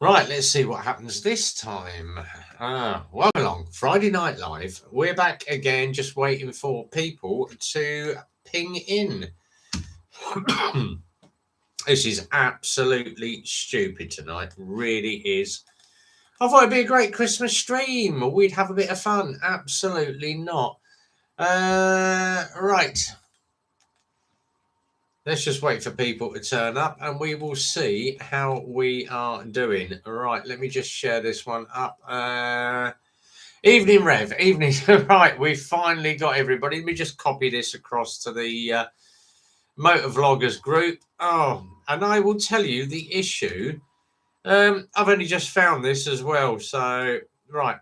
Right, let's see what happens this time. Well along, Friday Night Live. We're back again, just waiting for people to ping in. This is absolutely stupid tonight, really is. I thought it'd be a great Christmas stream. We'd have a bit of fun. Absolutely not. Right. Let's just wait for people to turn up and we will see how we are doing. Right, let me just share this one up. Evening, Rev. Evening. Right, we've finally got everybody. Let me just copy this across to the Motovloggers group. Oh, and I will tell you the issue. I've only just found this as well. So, right,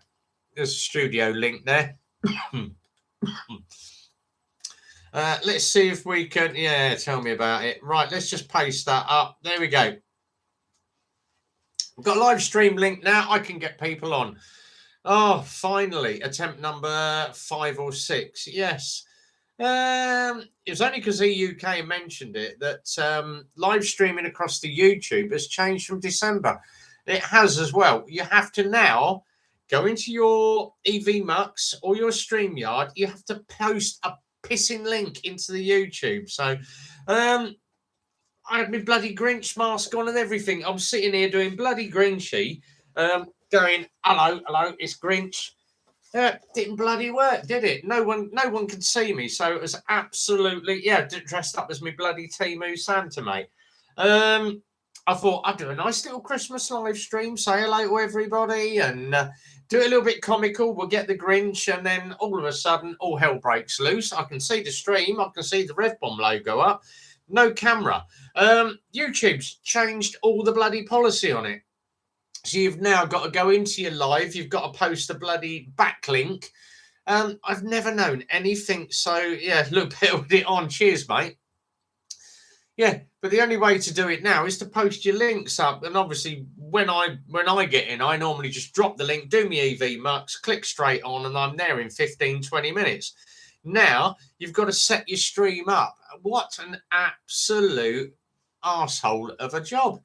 there's a studio link there. Let's see if we can, tell me about it. Right, let's just paste that up. There we go. We've got a live stream link now. I can get people on. Oh, finally, attempt number 5 or 6. Yes. It was only because EUK mentioned it that live streaming across the YouTube has changed from December. It has as well. You have to now go into your EV Mux or your StreamYard. You have to post a pissing link into the YouTube. So I had my bloody Grinch mask on and everything. I'm sitting here doing bloody Grinchy, going, hello, it's Grinch. Didn't bloody work, did it? No one could see me, so it was absolutely dressed up as my bloody Temu Santa, mate. I thought I'd do a nice little Christmas live stream, say hello to everybody, and do it a little bit comical. We'll get the Grinch, and then all of a sudden, all hell breaks loose. I can see the stream, I can see the Rev Bomb logo up. No camera. YouTube's changed all the bloody policy on it. So you've now got to go into your live. You've got to post a bloody backlink. I've never known anything. So, yeah, look, build it on. Cheers, mate. Yeah, but the only way to do it now is to post your links up. And obviously, when I get in, I normally just drop the link, do my EV Mux, click straight on, and I'm there in 15, 20 minutes. Now, you've got to set your stream up. What an absolute arsehole of a job.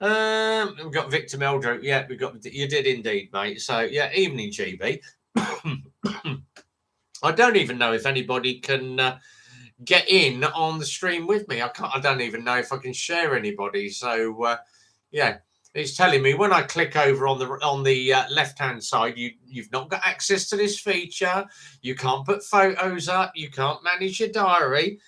We've got Victor Meldrew. Yeah, you did indeed, mate. So yeah, evening, GB. I don't even know if anybody can get in on the stream with me. I don't even know if I can share anybody. So yeah, it's telling me when I click over on the left hand side, you've not got access to this feature. You can't put photos up. You can't manage your diary.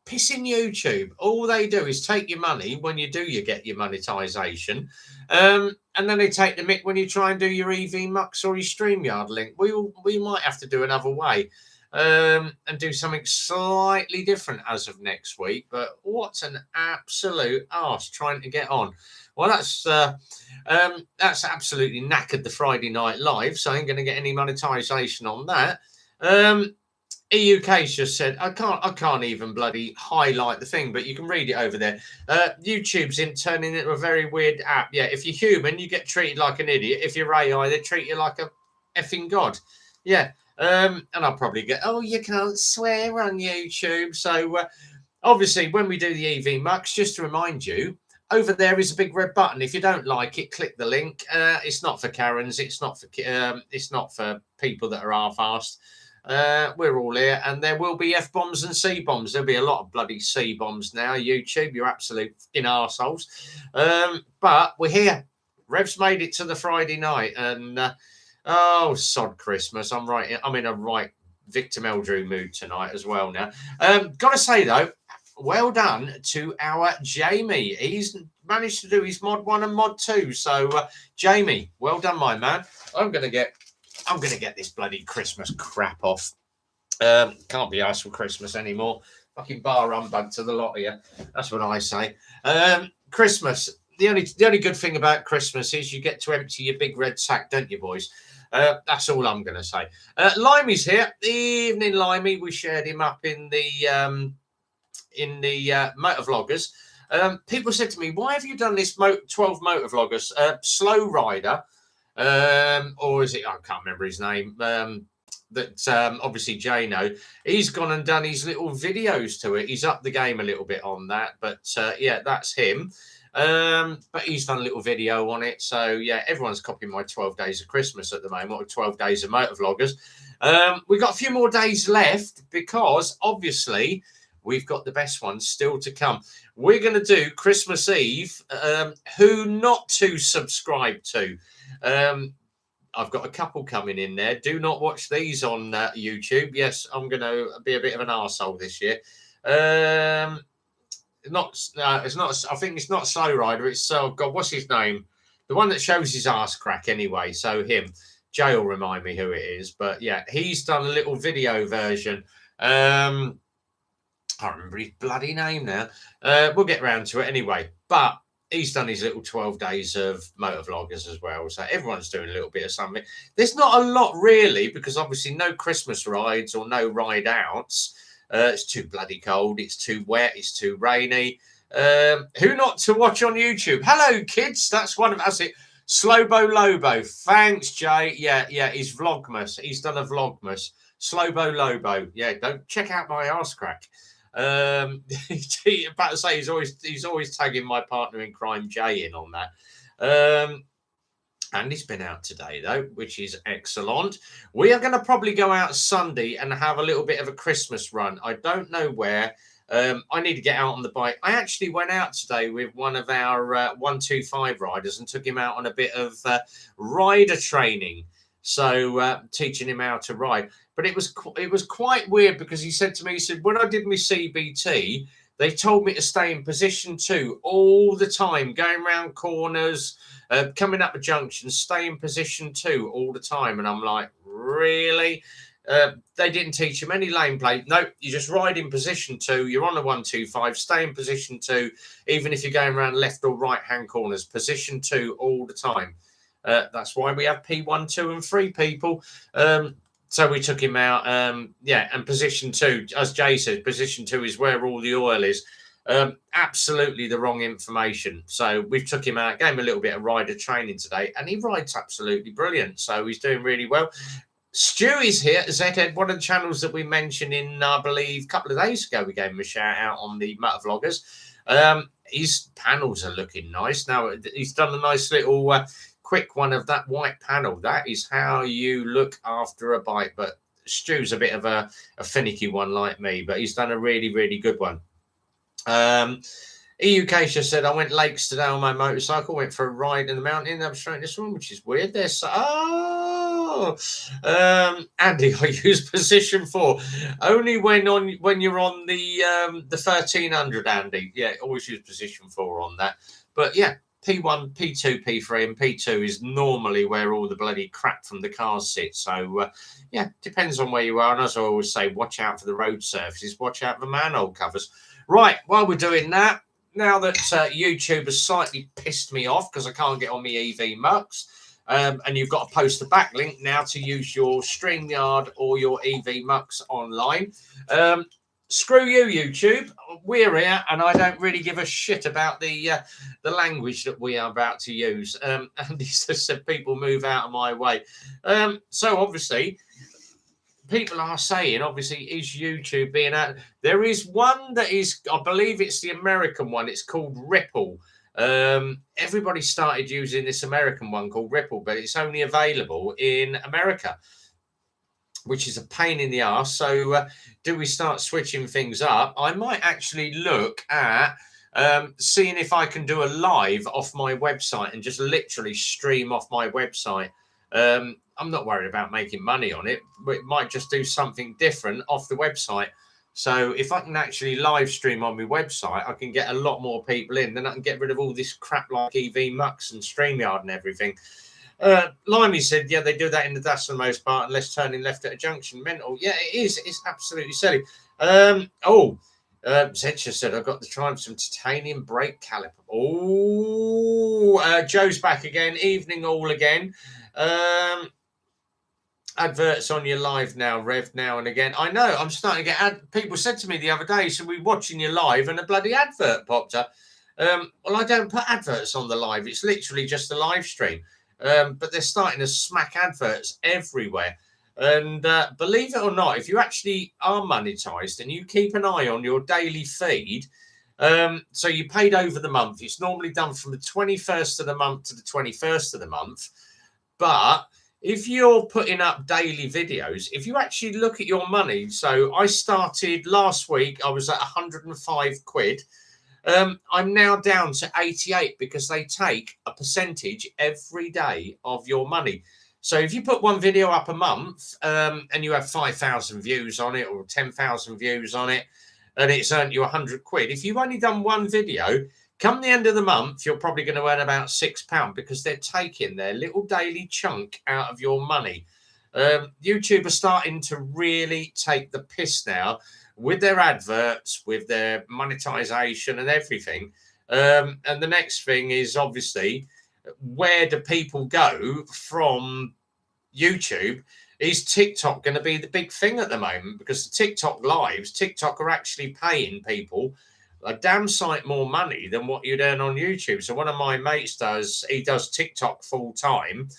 Pissing YouTube. All they do is take your money when you get your monetization, and then they take the mick when you try and do your EV Mux or your StreamYard link. We might have to do another way, and do something slightly different as of next week. But what an absolute arse trying to get on. Well, that's absolutely knackered the Friday Night Live, so I ain't going to get any monetization on that. EUK's just said, I can't even bloody highlight the thing, but you can read it over there. YouTube's turning into a very weird app. Yeah, if you're human, you get treated like an idiot. If you're AI, they treat you like a effing god. Yeah, and I'll probably get, you can't swear on YouTube. So obviously, when we do the EV Mux, just to remind you, over there is a big red button. If you don't like it, click the link. It's not for Karens. It's not for people that are half-assed. We're all here, and there will be F-bombs and C-bombs. There'll be a lot of bloody C-bombs now. YouTube, you're absolute fucking arseholes. But we're here. Rev's made it to the Friday night, and sod Christmas. I'm in a right Victor Meldrew mood tonight as well now. Gotta say though, well done to our Jamie. He's managed to do his mod 1 and mod 2. So Jamie, well done, my man. I'm gonna get this bloody Christmas crap off. Can't be asked for Christmas anymore. Fucking bar humbug to the lot of you. That's what I say. Christmas. The only good thing about Christmas is you get to empty your big red sack, don't you, boys? That's all I'm going to say. Limey's here. Evening, Limey. We shared him up in the Motovloggers. People said to me, "Why have you done this 12 Motovloggers? Slow Rider." Or is it? I can't remember his name. Obviously Jano, he's gone and done his little videos to it. He's upped the game a little bit on that, but yeah, that's him. But he's done a little video on it. So yeah, everyone's copying my 12 days of Christmas at the moment, or 12 days of Motovloggers. We've got a few more days left because obviously we've got the best ones still to come. We're going to do Christmas Eve, who not to subscribe to. I've got a couple coming in there. Do not watch these on YouTube. Yes, I'm going to be a bit of an arsehole this year. It's not. I think it's not Slow Rider. It's God. What's his name? The one that shows his arse crack anyway. So him. Jay will remind me who it is. But yeah, he's done a little video version. I can't remember his bloody name now. We'll get round to it anyway. But he's done his little 12 days of Motovloggers as well. So everyone's doing a little bit of something. There's not a lot really, because obviously no Christmas rides or no ride outs. It's too bloody cold. It's too wet. It's too rainy. Who not to watch on YouTube? Hello, kids. That's one of us. Slowbo Lobo. Thanks, Jay. Yeah, he's Vlogmas. He's done a Vlogmas. Slowbo Lobo. Yeah, don't check out my arse crack. About to say he's always tagging my partner in crime Jay in on that. And he's been out today though, which is excellent. We are going to probably go out Sunday and have a little bit of a Christmas run. I don't know where. I need to get out on the bike. I actually went out today with one of our 125 riders and took him out on a bit of rider training. So teaching him how to ride. But it was quite weird because he said to me, he said, when I did my CBT, they told me to stay in position 2 all the time, going around corners, coming up a junction, stay in position 2 all the time. And I'm like, really? They didn't teach him any lane play. No, you just ride in position 2. You're on a 125, stay in position 2, even if you're going around left or right hand corners, position 2 all the time. That's why we have P1, 2 and 3 people. So we took him out. And position 2, as Jay said, position 2 is where all the oil is. Absolutely the wrong information. So we've took him out, gave him a little bit of rider training today, and he rides absolutely brilliant. So he's doing really well. Stewie's here, Zedhead, one of the channels that we mentioned in, I believe, a couple of days ago. We gave him a shout out on the Motovloggers. His panels are looking nice. Now, he's done a nice little quick one of that white panel. That is how you look after a bike. But Stu's a bit of a finicky one like me, but he's done a really, really good one. EU Keisha said, I went lakes today on my motorcycle, went for a ride in the mountain. I'm showing this one, which is weird. There's Andy, I use position 4 only when you're on the 1300, Andy. Yeah, always use position 4 on that. But yeah, P1, P2, P3, and P2 is normally where all the bloody crap from the cars sit. So yeah, depends on where you are. And as I always say, watch out for the road surfaces, watch out for manhole covers. Right, while we're doing that, now that YouTube has slightly pissed me off because I can't get on my EV Mux, and you've got to post a backlink now to use your StreamYard or your EV Mux online. Screw you, YouTube. We're here, and I don't really give a shit about the language that we are about to use. And he said, people move out of my way. So obviously, people are saying, obviously, is YouTube being out? There is one that is, I believe it's the American one. It's called Ripple. Everybody started using this American one called Ripple, but it's only available in America, which is a pain in the arse. So do we start switching things up? I might actually look at seeing if I can do a live off my website and just literally stream off my website. I'm not worried about making money on it, but it might just do something different off the website. So if I can actually live stream on my website, I can get a lot more people in. Then I can get rid of all this crap like EV Mux and StreamYard and everything. Limey said, yeah, they do that in the dust for the most part, unless turning left at a junction. Mental. Yeah, it is. It's absolutely silly. Zedhead said, I've got to try some titanium brake caliper. Oh, Joe's back again. Evening all again. Adverts on your live now, Rev, now and again. I know, I'm starting to get people said to me the other day, so we're watching your live and a bloody advert popped up. Well, I don't put adverts on the live. It's literally just a live stream. But they're starting to smack adverts everywhere. And believe it or not, if you actually are monetized and you keep an eye on your daily feed, So you paid over the month. It's normally done from the 21st of the month to the 21st of the month. But if you're putting up daily videos, if you actually look at your money, so I started last week, I was at 105 quid. I'm now down to 88 because they take a percentage every day of your money. So if you put one video up a month and you have 5,000 views on it or 10,000 views on it, and it's earned you 100 quid, if you've only done one video, come the end of the month, you're probably going to earn about £6 because they're taking their little daily chunk out of your money. YouTube are starting to really take the piss now with their adverts, with their monetization and everything. And the next thing is obviously, where do people go from YouTube? Is TikTok going to be the big thing at the moment? Because the TikTok lives, TikTok are actually paying people a damn sight more money than what you'd earn on YouTube. So one of my mates he does TikTok full time.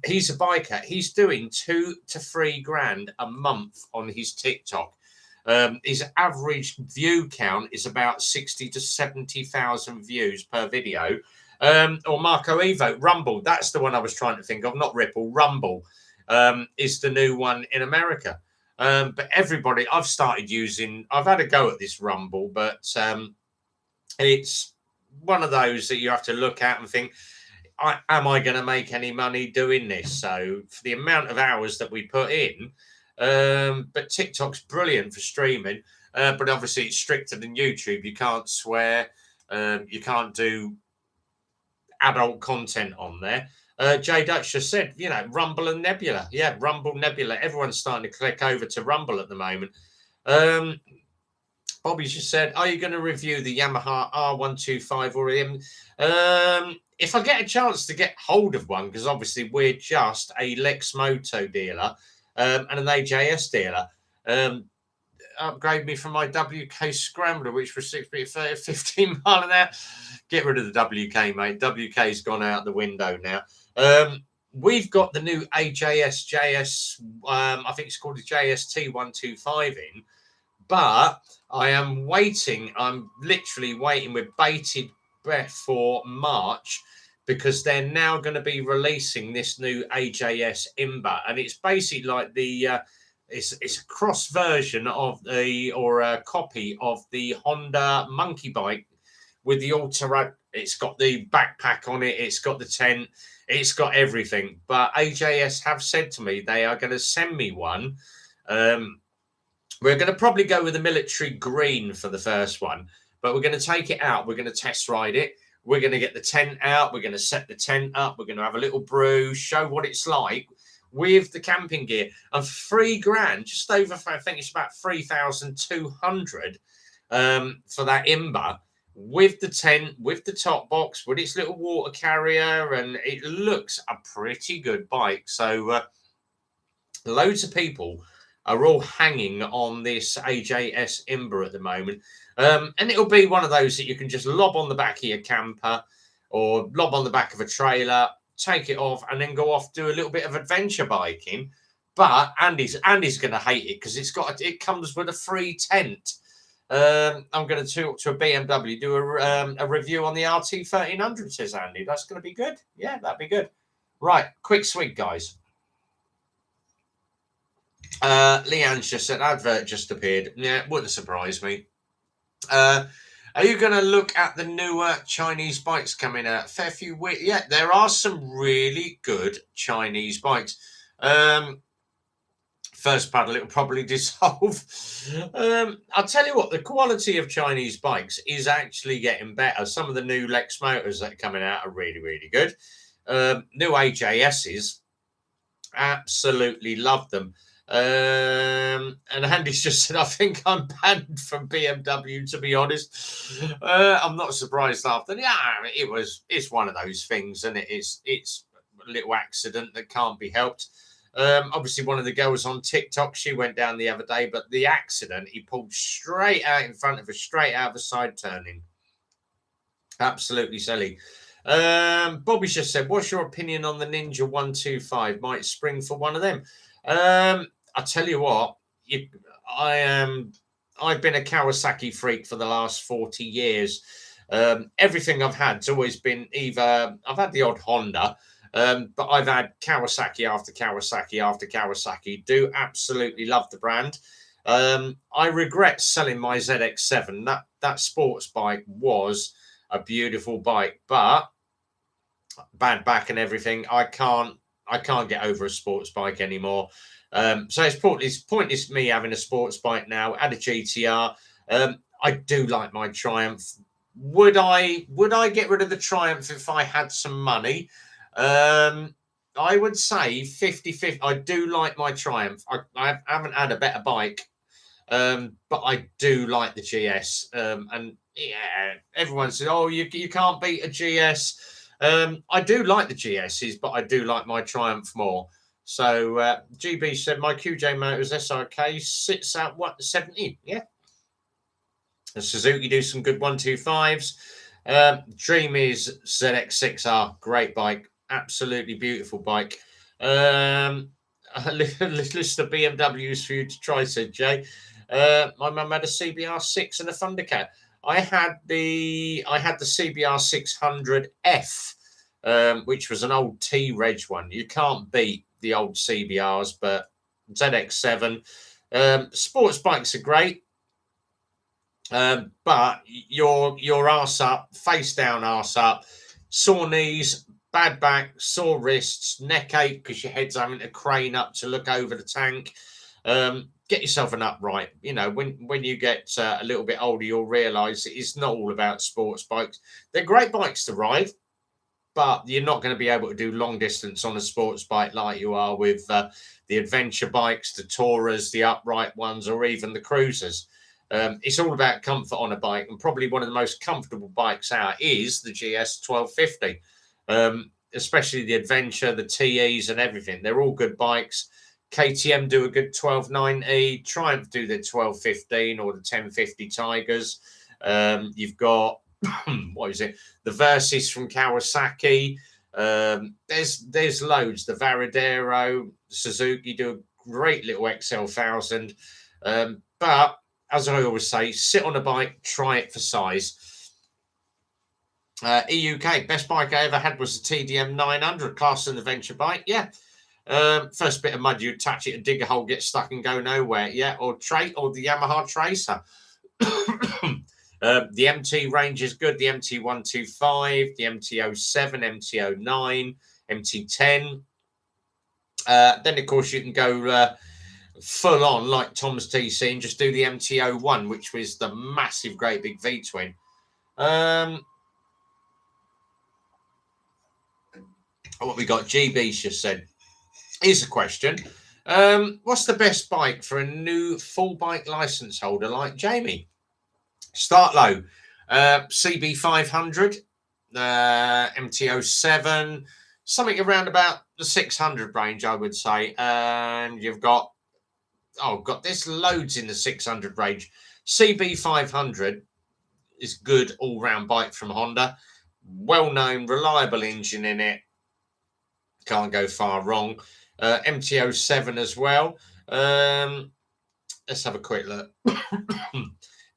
He's a biker. He's doing 2 to 3 grand a month on his TikTok. His average view count is about 60 to 70,000 views per video. Or Marco Evo, Rumble. That's the one I was trying to think of, not Ripple. Rumble is the new one in America. But everybody, I've had a go at this Rumble, but it's one of those that you have to look at and think, am I going to make any money doing this? So for the amount of hours that we put in, but TikTok's brilliant for streaming, but obviously it's stricter than YouTube. You can't swear, you can't do adult content on there. Jay Dutch just said, Rumble and Nebula. Yeah, Rumble, Nebula. Everyone's starting to click over to Rumble at the moment. Bobby just said, are you going to review the Yamaha R125 or if I get a chance to get hold of one, because obviously we're just a Lexmoto dealer and an AJS dealer, upgrade me from my WK Scrambler, which was 15 mile an hour. Get rid of the WK, mate. WK's gone out the window now. We've got the new AJS JS, I think it's called the JST 125 in, but I am waiting. I'm literally waiting with bated breath for March, because they're now going to be releasing this new AJS Imba, and it's basically like the it's a cross version of a copy of the Honda monkey bike with the Ultra. It's got the backpack on it, it's got the tent, it's got everything. But AJS have said to me they are going to send me one. We're going to probably go with the military green for the first one, but we're going to take it out. We're going to test ride it. We're going to get the tent out. We're going to set the tent up. We're going to have a little brew, show what it's like with the camping gear. And £3,000, just over, I think it's about 3,200 for that Imba, with the tent, with the top box, with its little water carrier, and it looks a pretty good bike. So loads of people are all hanging on this AJS Imba at the moment. And it'll be one of those that you can just lob on the back of your camper or lob on the back of a trailer, take it off, and then go off, do a little bit of adventure biking. But Andy's going to hate it because it comes with a free tent. I'm going to talk to a BMW, do a review on the RT 1300, says Andy. That's going to be good. Yeah, that'd be good. Right, quick swig, guys. Leanne's just said, advert just appeared. Yeah, wouldn't surprise me. Are you going to look at the newer Chinese bikes coming out? Fair few weeks. Yeah, there are some really good Chinese bikes. First paddle, it'll probably dissolve. I'll tell you what, the quality of Chinese bikes is actually getting better. Some of the new Lexmotos that are coming out are really, really good. New AJSs, absolutely love them. And Andy's just said, I think I'm banned from BMW, to be honest. I'm not surprised after. Yeah, it's one of those things, and it's a little accident that can't be helped. Obviously, one of the girls on TikTok, she went down the other day, but the accident, he pulled straight out in front of her, straight out of a side turning. Absolutely silly. Bobby's just said, what's your opinion on the Ninja 125? Might spring for one of them. I tell you what, I I've been a Kawasaki freak for the last 40 years. Everything I've had's always been either, I've had the odd Honda, but I've had Kawasaki after Kawasaki after Kawasaki. Do absolutely love the brand. I regret selling my ZX7. That sports bike was a beautiful bike, but bad back and everything. I can't get over a sports bike anymore. So it's pointless me having a sports bike now. Add a GTR. I do like my Triumph. Would I get rid of the Triumph if I had some money? I would say 50-50. I do like my Triumph. I haven't had a better bike, but I do like the GS. And yeah, everyone says, "Oh, you can't beat a GS." I do like the GSs, but I do like my Triumph more. So GB said my QJ Motors SRK sits at what, 70? Yeah. And Suzuki do some good 125s. Dream is ZX6R, great bike, absolutely beautiful bike. A list of BMWs for you to try, said Jay. My mum had a CBR6 and a Thundercat. I had the CBR 600F, which was an old T-Reg one. You can't beat the old CBRs, but ZX7. Sports bikes are great, but your arse up, face down, arse up, sore knees, bad back, sore wrists, neck ache because your head's having to crane up to look over the tank. Get yourself an upright. You know, when you get a little bit older, you'll realise it's not all about sports bikes. They're great bikes to ride, but you're not going to be able to do long distance on a sports bike like you are with the adventure bikes, the Touras, the upright ones, or even the cruisers. It's all about comfort on a bike, and probably one of the most comfortable bikes out is the GS 1250, especially the adventure, the TEs and everything. They're all good bikes. KTM do a good 1290. Triumph do the 1215 or the 1050 Tigers. You've got what is it? The Versys from Kawasaki. There's loads. The Varadero, Suzuki do a great little XL1000. But as I always say, sit on a bike, try it for size. EUK, best bike I ever had was the TDM 900, class and adventure bike. Yeah. First bit of mud, you touch it and dig a hole, get stuck and go nowhere. Yeah. Or the Yamaha Tracer. The MT range is good. The MT125, the MT07, MT09, MT10. Then, of course, you can go full on like Tom's TC and just do the MT01, which was the massive, great big V-twin. What we got? GB's just said. Here's a question. What's the best bike for a new full bike license holder like Jamie? Start low. CB500, MT07, something around about the 600 range, I would say. And you've got, there's loads in the 600 range. CB500 is good all-round bike from Honda. Well-known, reliable engine in it. Can't go far wrong. MT07 as well. Let's have a quick look.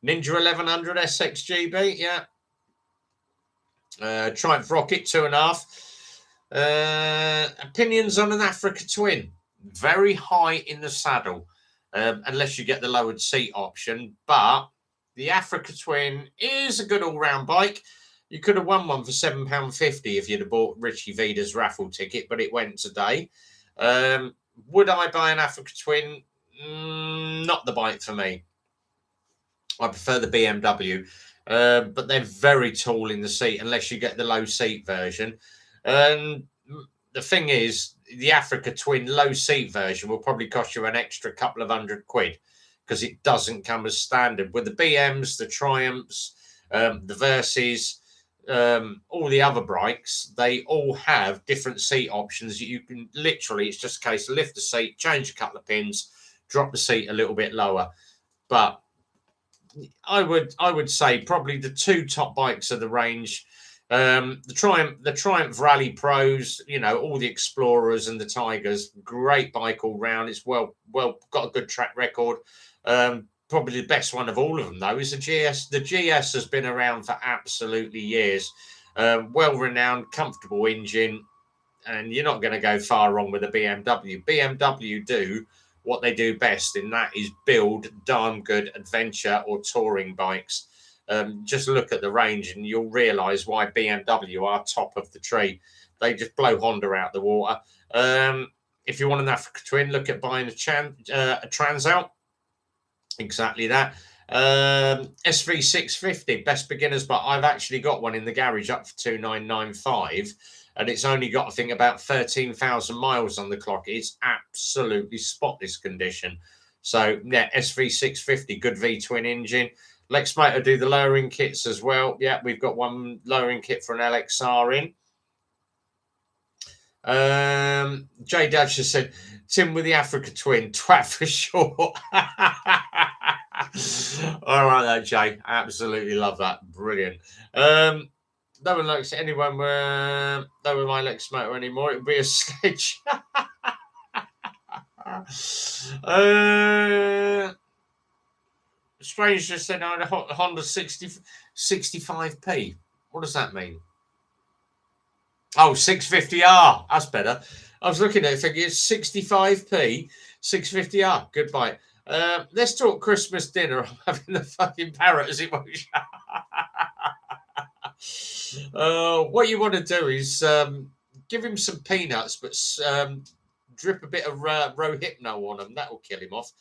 Ninja 1100 SXGB, yeah. Triumph Rocket 2.5. Opinions on an Africa Twin. Very high in the saddle, unless you get the lowered seat option. But the Africa Twin is a good all-round bike. You could have won one for £7.50 if you'd have bought Richie Vida's raffle ticket, but it went today. Would I buy an Africa Twin? Not the bike for me. I prefer the BMW, but they're very tall in the seat unless you get the low seat version. And the thing is, the Africa Twin low seat version will probably cost you an extra couple of £100 because it doesn't come as standard. With the BMs, the Triumphs, the Versys, all the other bikes, they all have different seat options. You can literally, it's just a case of lift the seat, change a couple of pins, drop the seat a little bit lower. But I would say probably the two top bikes of the range, the Triumph Rally Pros, you know, all the Explorers and the Tigers, great bike all round. It's well got a good track record. probably the best one of all of them, though, is the GS. The GS has been around for absolutely years. Well-renowned, comfortable engine, and you're not going to go far wrong with a BMW. BMW do what they do best, and that is build damn good adventure or touring bikes. Just look at the range and you'll realise why BMW are top of the tree. They just blow Honda out the water. If you want an Africa Twin, look at buying a Transalp. Exactly that. SV650, best beginners, but I've actually got one in the garage up for 2,995, and it's only got, I think, about 13,000 miles on the clock. It's absolutely spotless condition. So, yeah, SV650, good V-twin engine. Lexmoto do the lowering kits as well. Yeah, we've got one lowering kit for an LXR in. Jay Dad just said, Tim with the Africa Twin, twat for short. All right, that Jay. I absolutely love that. Brilliant. No one likes anyone no one my Lexmoto anymore. It would be a sledge. Strange just said I had a Honda 65p. What does that mean? Oh, 650R. That's better. I was looking at it thinking it's 65p, 650R. Good bike. Let's talk Christmas dinner. I'm having the fucking parrot as it was. What you want to do is give him some peanuts, but drip a bit of Rohypnol on them. That will kill him off.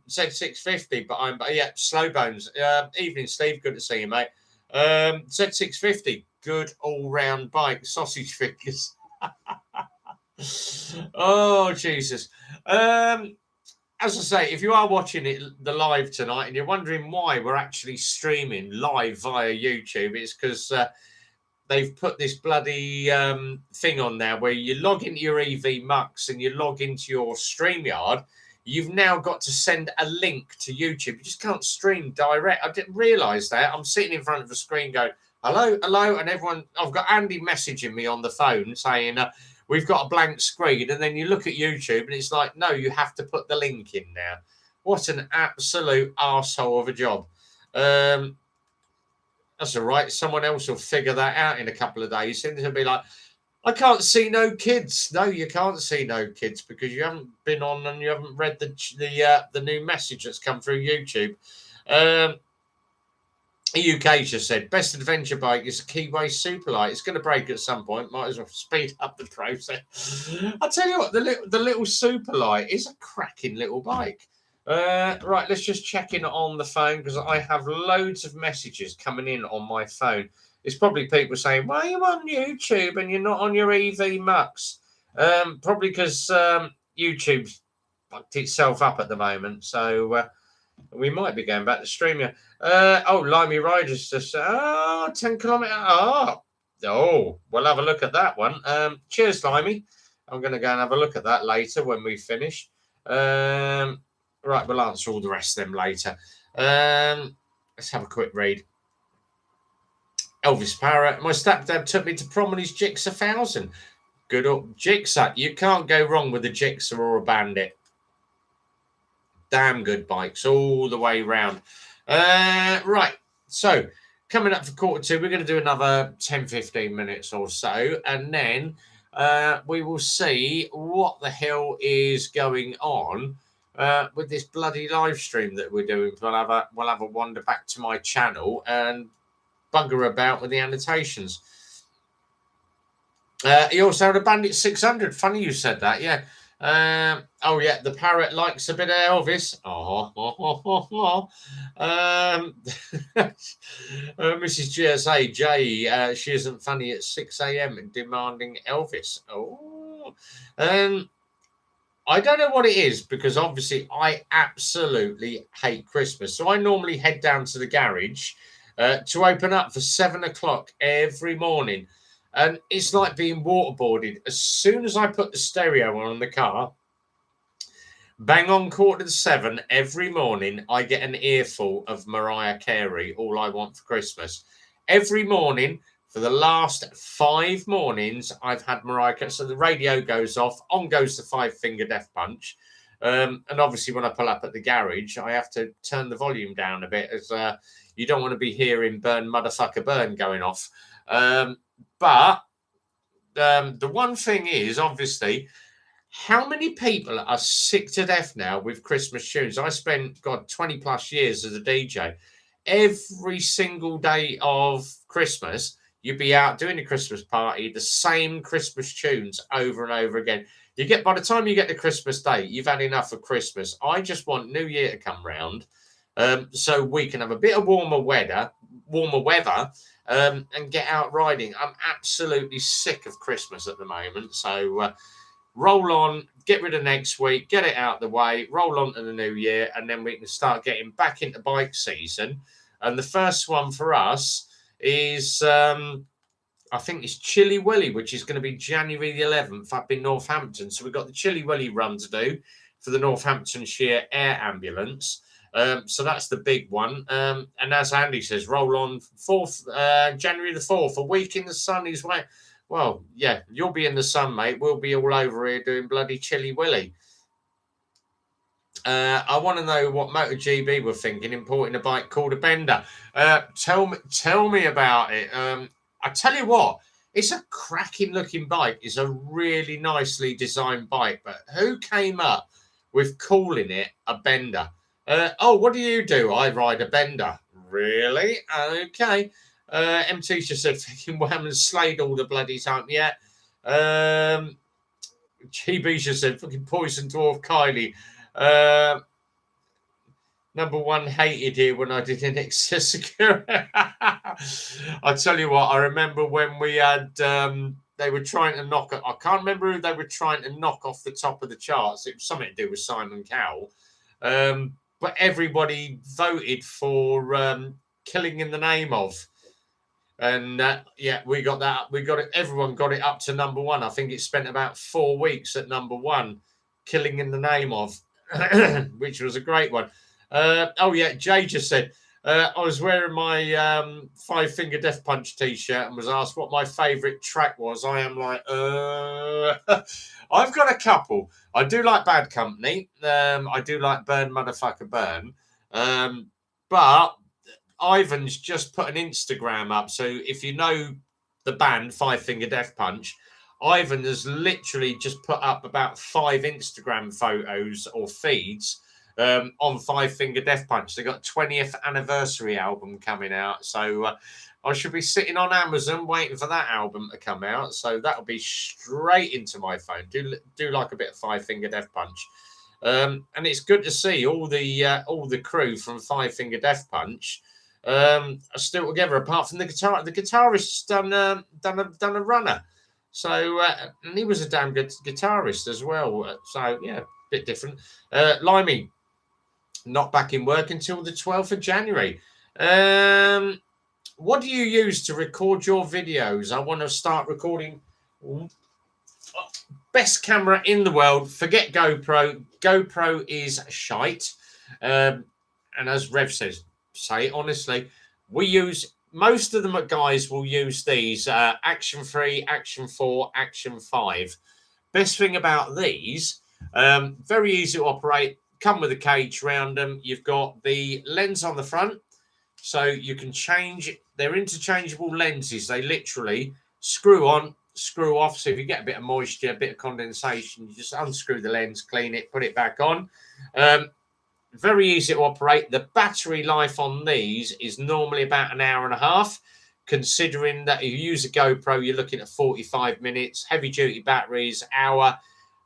Said 650, but yeah, slow bones. Evening, Steve. Good to see you, mate. Said 650. Good all-round bike. Sausage fingers. Oh, Jesus. As I say, if you are watching it the live tonight and you're wondering why we're actually streaming live via YouTube, it's because they've put this bloody thing on there where you log into your EV Mux and you log into your StreamYard. You've now got to send a link to YouTube. You just can't stream direct. I didn't realise that. I'm sitting in front of the screen going, hello, hello, and everyone, I've got Andy messaging me on the phone saying, we've got a blank screen, and then you look at YouTube and it's like, no, you have to put the link in now. What an absolute arsehole of a job. That's all right. Someone else will figure that out in a couple of days. And they'll be like, I can't see no kids. No, you can't see no kids because you haven't been on and you haven't read the new message that's come through YouTube. UK just said, best adventure bike is a Keyway Superlight. It's going to break at some point. Might as well speed up the process. I'll tell you what, the little Superlight is a cracking little bike. Right, let's just check in on the phone because I have loads of messages coming in on my phone. It's probably people saying, why are you on YouTube and you're not on your EV Mux? Probably because YouTube's fucked itself up at the moment. So we might be going back to StreamYard. Limey Riders just 10 kilometre. Oh, we'll have a look at that one. Cheers, Limey. I'm going to go and have a look at that later when we finish. Right, we'll answer all the rest of them later. Let's have a quick read. Elvis Parrott. My stepdad took me to prom on his Gixxer 1000. Good up Gixxer. You can't go wrong with a Gixxer or a Bandit. Damn good bikes all the way round. Right, so coming up for quarter two, we're going to do another 10-15 minutes or so, and then we will see what the hell is going on with this bloody live stream that we're doing. We'll have a wander back to my channel and bugger about with the annotations. He also had a Bandit 600. Funny you said that, yeah. Oh yeah, the parrot likes a bit of Elvis. Mrs. GSA J, she isn't funny at 6 a.m. and demanding Elvis. I don't know what it is because obviously I absolutely hate Christmas. So I normally head down to the garage to open up for 7 o'clock every morning. And it's like being waterboarded. As soon as I put the stereo on the car, bang on 7:15 every morning, I get an earful of Mariah Carey, All I Want for Christmas. Every morning, for the last 5 mornings, I've had Mariah Carey. So the radio goes off, on goes the 5 Finger Death Punch. And obviously, when I pull up at the garage, I have to turn the volume down a bit, as you don't want to be hearing "burn, motherfucker, burn" going off. But the one thing is, obviously, how many people are sick to death now with Christmas tunes? I spent, God, 20 plus years as a DJ. Every single day of Christmas, you'd be out doing a Christmas party, the same Christmas tunes over and over again. By the time you get to Christmas Day, you've had enough of Christmas. I just want New Year to come round, so we can have a bit of warmer weather, and get out riding. I'm absolutely sick of Christmas at the moment. So roll on, get rid of next week, get it out of the way, roll on to the new year, and then we can start getting back into bike season. And the first one for us is, I think it's Chilly Willy, which is going to be January the 11th up in Northampton. So we've got the Chilly Willy run to do for the Northamptonshire Air Ambulance. So that's the big one. And as Andy says, roll on January the 4th, a week in the sun is way. Well, yeah, you'll be in the sun, mate. We'll be all over here doing bloody Chilly Willy. I want to know what MotoGP were thinking, importing a bike called a Bender. Tell me about it. I tell you what, it's a cracking looking bike. It's a really nicely designed bike. But who came up with calling it a Bender? What do you do? I ride a Bender. Really? Okay. MT just said, fucking wham and slayed all the bloody time. Yeah. GB just said, fucking poison dwarf Kylie. Number one hated here when I did an excess security. I tell you what, I remember when we had, they were trying to knock, I can't remember who they were trying to knock off the top of the charts. It was something to do with Simon Cowell. But everybody voted for Killing in the Name Of. And yeah, we got that. We got it. Everyone got it up to number one. I think it spent about 4 weeks at number one, Killing in the Name Of, which was a great one. Oh yeah, Jay just said, I was wearing my 5 Finger Death Punch t-shirt and was asked what my favourite track was. I am like, I've got a couple. I do like Bad Company. I do like Burn Motherfucker Burn. But Ivan's just put an Instagram up. So if you know the band 5 Finger Death Punch, Ivan has literally just put up about 5 Instagram photos or feeds on 5 Finger Death Punch. They got 20th anniversary album coming out. So I should be sitting on Amazon waiting for that album to come out. So that'll be straight into my phone. Do like a bit of 5 Finger Death Punch. And it's good to see all the crew from 5 Finger Death Punch are still together, apart from the guitar. The guitarist's done a runner, so and he was a damn good guitarist as well. So yeah, a bit different. Limey, not back in work until the 12th of January. What do you use to record your videos? I want to start recording. Best camera in the world. Forget GoPro. GoPro is shite. And as Rev says, say it honestly, we use, most of the guys will use these Action 3, Action 4, Action 5. Best thing about these, very easy to operate, come with a cage around them. You've got the lens on the front, so you can change. They're interchangeable lenses. They literally screw on, screw off. So if you get a bit of moisture, a bit of condensation, you just unscrew the lens, clean it, put it back on. Very easy to operate. The battery life on these is normally about an hour and a half, considering that if you use a GoPro, you're looking at 45 minutes. Heavy duty batteries, hour.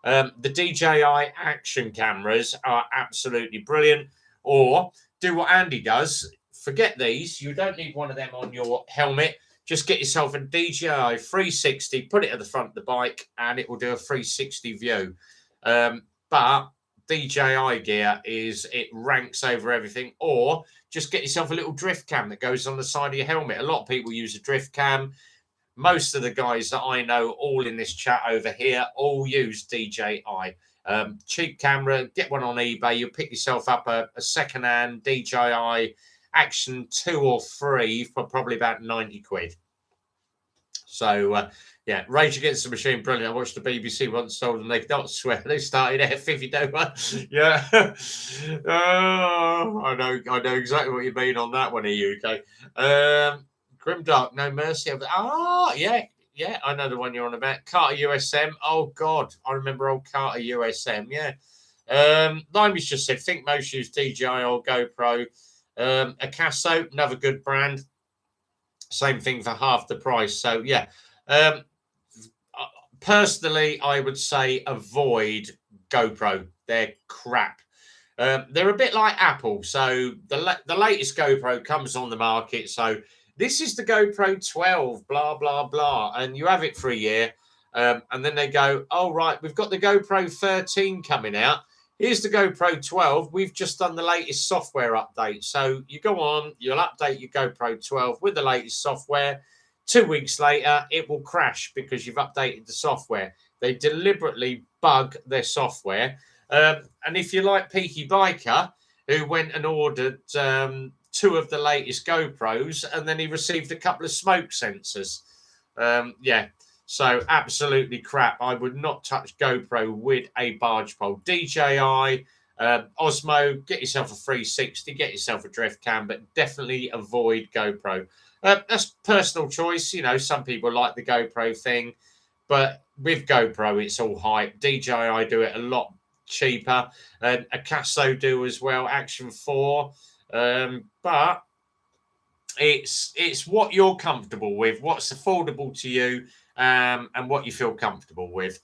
The DJI action cameras are absolutely brilliant. Or do what Andy does. Forget these. You don't need one of them on your helmet. Just get yourself a DJI 360, put it at the front of the bike, and it will do a 360 view. But DJI gear it ranks over everything. Or just get yourself a little drift cam that goes on the side of your helmet. A lot of people use a drift cam. Most of the guys that I know, all in this chat over here, all use DJI. Cheap camera, get one on eBay. You'll pick yourself up a second-hand DJI Action 2 or 3 for probably about 90 quid. So, yeah, Rage Against the Machine, brilliant. I watched the BBC once, told them they could not swear. They started F if you don't want. Yeah. Oh, I know exactly what you mean on that one in UK. Grimdark, No Mercy. Yeah, I know the one you're on about. Carter USM. Oh, God. I remember old Carter USM, yeah. Limey's just said, think most use DJI or GoPro. Acaso, another good brand. Same thing for half the price. So, yeah. Personally, I would say avoid GoPro. They're crap. They're a bit like Apple. So the latest GoPro comes on the market. So this is the GoPro 12, blah, blah, blah. And you have it for a year. And then they go, oh, right, we've got the GoPro 13 coming out. Here's the GoPro 12. We've just done the latest software update. So you go on, you'll update your GoPro 12 with the latest software. 2 weeks later, it will crash because you've updated the software. They deliberately bug their software. And if you're like Peaky Biker, who went and ordered 2 of the latest GoPros, and then he received a couple of smoke sensors. Yeah, so absolutely crap. I would not touch GoPro with a barge pole. DJI, Osmo, get yourself a 360, get yourself a drift cam, but definitely avoid GoPro. That's personal choice. You know, some people like the GoPro thing, but with GoPro, it's all hype. DJI do it a lot cheaper. Acaso do as well, Action 4. But it's what you're comfortable with, what's affordable to you, and what you feel comfortable with.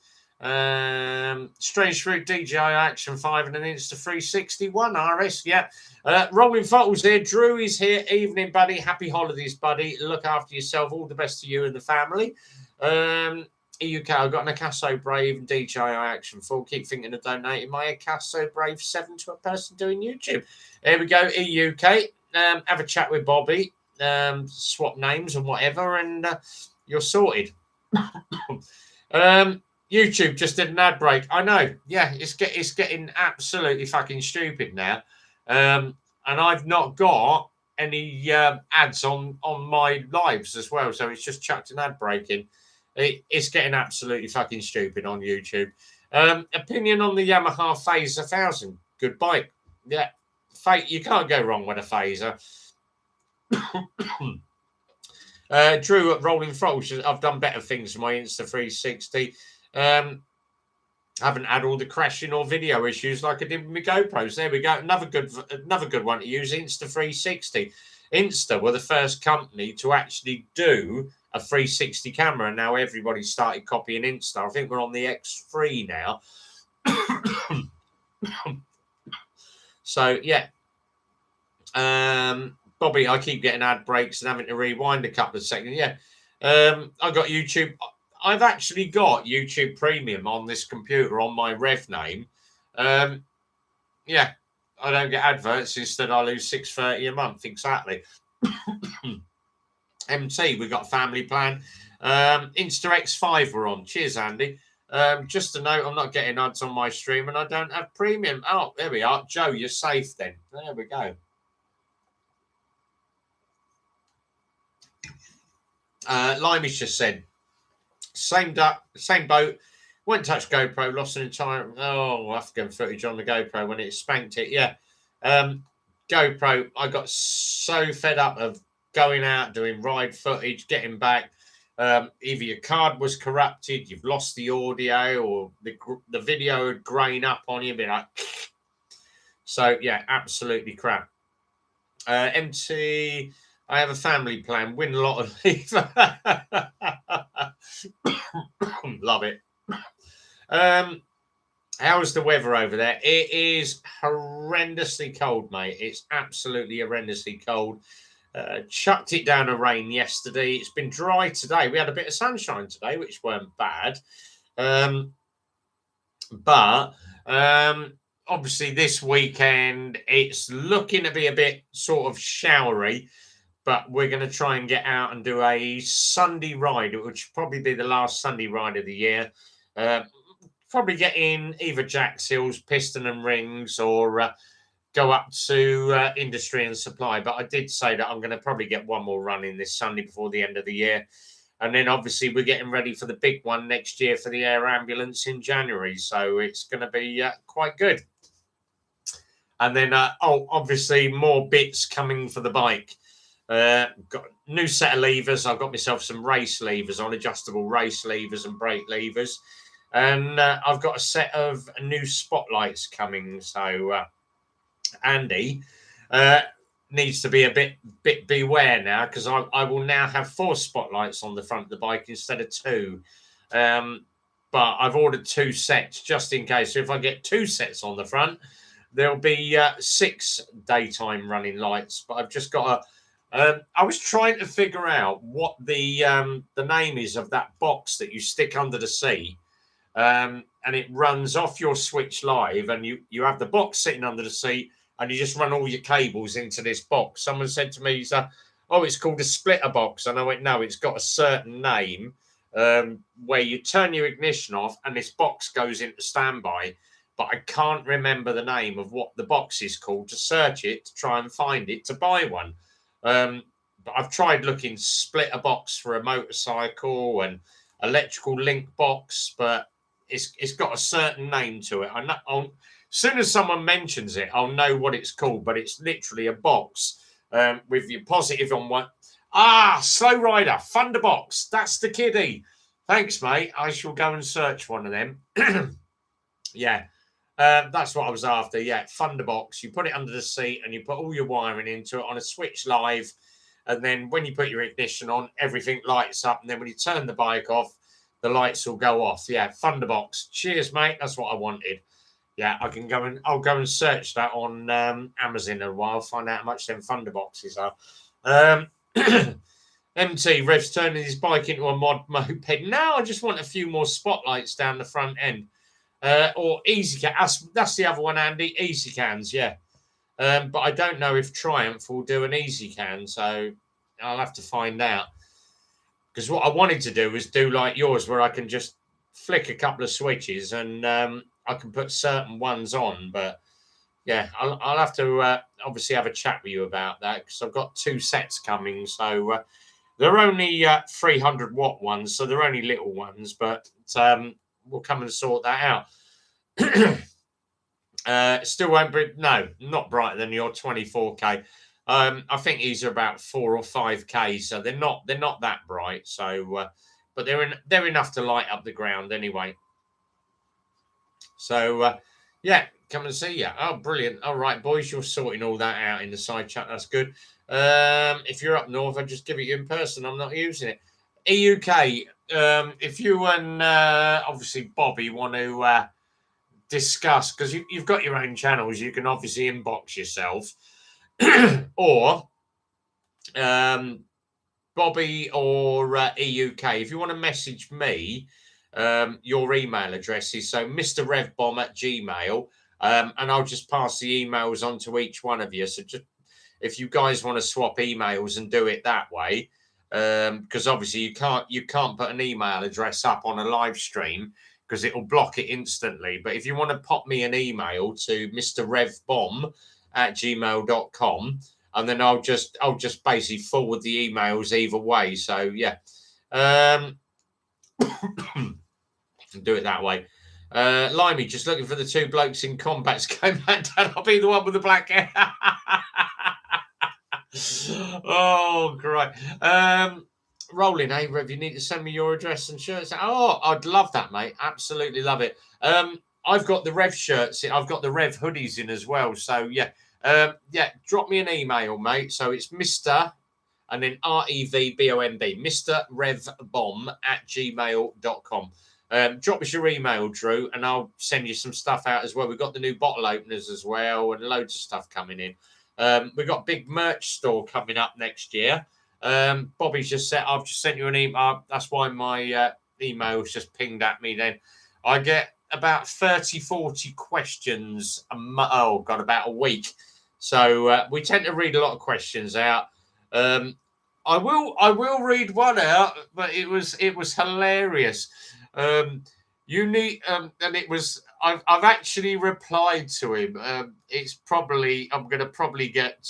Strange Fruit, DJI Action 5 and an Insta360 RS. Yeah. Rolling photos here. Drew is here. Evening, buddy. Happy holidays, buddy. Look after yourself. All the best to you and the family. EUK, I've got an Acaso Brave and DJI Action 4. Keep thinking of donating my Acaso Brave 7 to a person doing YouTube. Here we go, EUK. Have a chat with Bobby. Swap names and whatever, and you're sorted. YouTube just did an ad break. I know. Yeah, it's getting absolutely fucking stupid now. And I've not got any ads on my lives as well. So it's just chucked an ad break in. It's getting absolutely fucking stupid on YouTube. Opinion on the Yamaha Phaser 1000. Good bike. Yeah. You can't go wrong with a Phaser. Drew at Rolling Frogs. I've done better things for my Insta360. Haven't had all the crashing or video issues like I did with my GoPros. There we go. Another good one to use, Insta360. Insta were the first company to actually do a 360 camera, and now everybody started copying Insta. I think we're on the X3 now. So yeah. Bobby, I keep getting ad breaks and having to rewind a couple of seconds. Yeah. I got YouTube. I've actually got YouTube Premium on this computer on my Rev name. Yeah, I don't get adverts. Instead, I lose $6.30 a month. Exactly. MT, we got a family plan. Insta X5 we're on. Cheers, Andy. Just a note, I'm not getting ads on my stream and I don't have premium. Oh, there we are. Joe, you're safe then. There we go. Limey's just said, same boat, won't touch GoPro, lost an entire, I'll have to go footage on the GoPro when it spanked it, yeah. GoPro, I got so fed up of going out, doing ride footage, getting back, either your card was corrupted, you've lost the audio, or the video would grain up on you, be like, so yeah, absolutely crap. MT, I have a family plan, win a lot of leave. Love it. How's the weather over there? It is horrendously cold, mate. It's absolutely horrendously cold. Chucked it down a rain yesterday. It's been dry today. We had a bit of sunshine today, which weren't bad. But obviously this weekend, it's looking to be a bit sort of showery. But we're going to try and get out and do a Sunday ride, which will probably be the last Sunday ride of the year. Probably get in either Jack's Hills, Piston and Rings, or go up to Industry and Supply. But I did say that I'm going to probably get one more run in this Sunday before the end of the year. And then obviously we're getting ready for the big one next year for the air ambulance in January. So it's going to be quite good. And then, obviously more bits coming for the bike. Got a new set of levers. I've got myself some race levers on, adjustable race levers and brake levers. And I've got a set of new spotlights coming. So Andy needs to be a bit beware now, because I will now have 4 spotlights on the front of the bike instead of 2. But I've ordered 2 sets just in case. So if I get 2 sets on the front, there'll be 6 daytime running lights. But I've just got I was trying to figure out what the name is of that box that you stick under the seat, and it runs off your Switch Live, and you have the box sitting under the seat, and you just run all your cables into this box. Someone said to me, "Oh, it's called a splitter box," and I went, "No, it's got a certain name where you turn your ignition off, and this box goes into standby." But I can't remember the name of what the box is called to search it, to try and find it, to buy one. But I've tried looking splitter box for a motorcycle and electrical link box, but it's got a certain name to it. As soon as someone mentions it, I'll know what it's called, but it's literally a box with your positive on one. Slow Rider, Thunderbox. That's the kiddie. Thanks, mate. I shall go and search one of them. Yeah. That's what I was after. Yeah, Thunderbox. You put it under the seat and you put all your wiring into it on a Switch Live. And then when you put your ignition on, everything lights up. And then when you turn the bike off, the lights will go off. Yeah, Thunderbox. Cheers, mate. That's what I wanted. Yeah, I'll go and search that on Amazon in a while, find out how much them Thunderboxes are. MT, Rev's turning his bike into a mod moped. Now I just want a few more spotlights down the front end. Or easy can. That's the other one, Andy. Easy cans, yeah. But I don't know if Triumph will do an easy can, so I'll have to find out. Because what I wanted to do was do like yours, where I can just flick a couple of switches and I can put certain ones on. But yeah, I'll have to obviously have a chat with you about that, because I've got 2 sets coming. So they're only 300 watt ones, so they're only little ones, but we'll come and sort that out. Still won't be, no, not brighter than your 24K. I think these are about 4 or 5K, so they're not that bright. So, but they're enough to light up the ground anyway. So, yeah, come and see you. Oh, brilliant! All right, boys, you're sorting all that out in the side chat. That's good. If you're up north, I'll just give it you in person. I'm not using it. EUK. If you and obviously Bobby want to discuss, because you've got your own channels, you can obviously inbox yourself, or Bobby or EUK. If you want to message me, your email address is so Mr. Rev Bomb at Gmail, and I'll just pass the emails on to each one of you. So just if you guys want to swap emails and do it that way. Because obviously you can't put an email address up on a live stream because it'll block it instantly. But if you want to pop me an email to mrrevbomb@gmail.com, and then I'll just basically forward the emails either way. So yeah, do it that way. Limey, just looking for the 2 blokes in combats. Going back down, I'll be the one with the black hair. Oh, great. Rolling, hey, Rev, you need to send me your address and shirts. Oh, I'd love that, mate. Absolutely love it. I've got the Rev shirts. I've got the Rev hoodies in as well. So, yeah. Yeah, drop me an email, mate. So it's Mr. and then REVBOMB, Mr. Rev Bomb @gmail.com. Drop us your email, Drew, and I'll send you some stuff out as well. We've got the new bottle openers as well and loads of stuff coming in. We've got a big merch store coming up next year. Bobby's just said, I've just sent you an email. That's why my email's just pinged at me then. I get about 30, 40 questions about a week. So we tend to read a lot of questions out. I will read one out, but it was hilarious. You need and it was I've actually replied to him. I'm going to probably get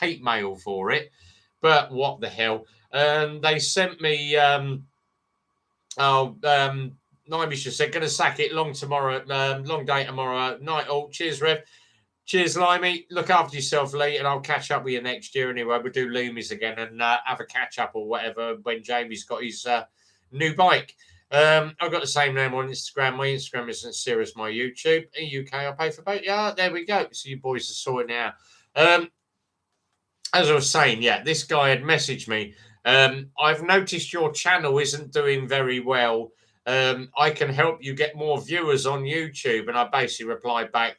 hate mail for it, but what the hell? and they sent me. Naimish just said, "Gonna sack it long tomorrow. Long day tomorrow night. All cheers, Rev. Cheers, Limey. Look after yourself, Lee, and I'll catch up with you next year anyway. We'll do Loomies again and have a catch up or whatever when Jamie's got his new bike." I've got the same name on Instagram. My Instagram isn't serious. My YouTube. In UK, I pay for both. Yeah, there we go. So you boys are sorting out. As I was saying, yeah, this guy had messaged me. I've noticed your channel isn't doing very well. I can help you get more viewers on YouTube. And I basically replied back,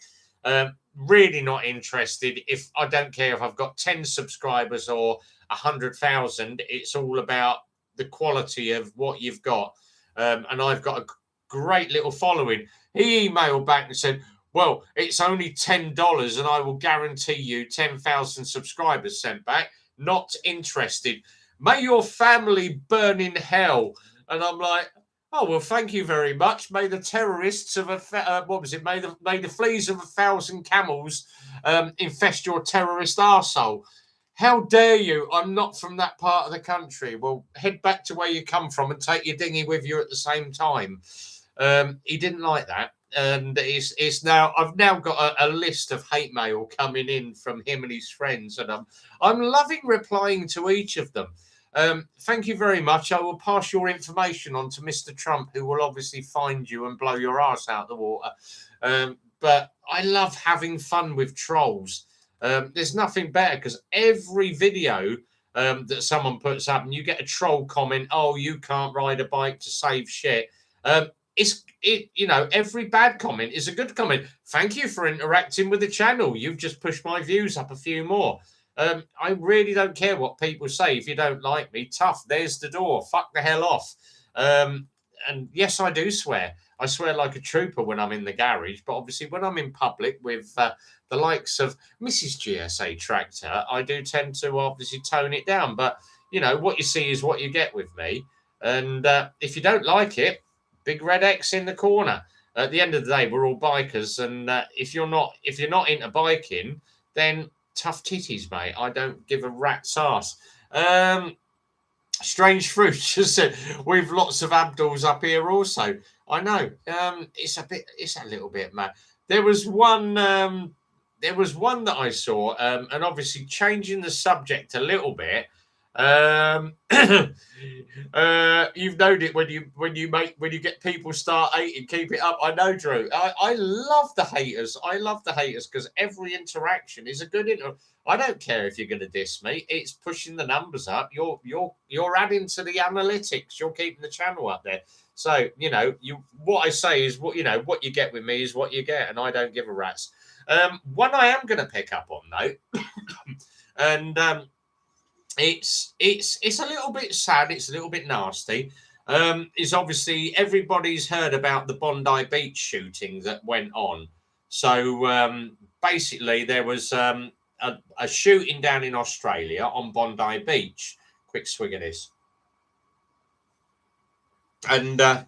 really not interested. If I don't care if I've got 10 subscribers or 100,000, it's all about the quality of what you've got. And I've got a great little following. He emailed back and said, "Well, it's only $10 and I will guarantee you 10,000 subscribers." Sent back. Not interested. May your family burn in hell. And I'm like, oh, well, thank you very much. May the terrorists of what was it? May the fleas of 1,000 camels infest your terrorist arsehole. How dare you? I'm not from that part of the country. Well, head back to where you come from and take your dinghy with you at the same time. He didn't like that. And it's now I've now got a list of hate mail coming in from him and his friends, and I'm loving replying to each of them. Thank you very much. I will pass your information on to Mr. Trump, who will obviously find you and blow your ass out the water. But I love having fun with trolls. There's nothing better because every video that someone puts up and you get a troll comment, "Oh, you can't ride a bike to save shit." Every bad comment is a good comment. Thank you for interacting with the channel. You've just pushed my views up a few more. I really don't care what people say. If you don't like me, tough. There's the door. Fuck the hell off. And yes, I do swear. I swear like a trooper when I'm in the garage. But obviously when I'm in public with the likes of Mrs. GSA Tractor, I do tend to obviously tone it down. But, you know, what you see is what you get with me. And if you don't like it, big red X in the corner. At the end of the day, we're all bikers, and if you're not into biking, then tough titties, mate. I don't give a rat's ass. Strange Fruit just said we've lots of Abduls up here also. I know. It's a little bit mad. There was one that I saw, and obviously changing the subject a little bit. You've known it when you get people start hating. Keep it up. I know, Drew. I love the haters. I love the haters because every interaction is a good I don't care if you're going to diss me. It's pushing the numbers up. You're adding to the analytics. You're keeping the channel up there. So what I say is what you get with me is what you get, and I don't give a rat's. One I am going to pick up on though, and it's a little bit sad. It's a little bit nasty. Is obviously everybody's heard about the Bondi Beach shooting that went on. So basically, there was a shooting down in Australia on Bondi Beach. Quick swig of this. And the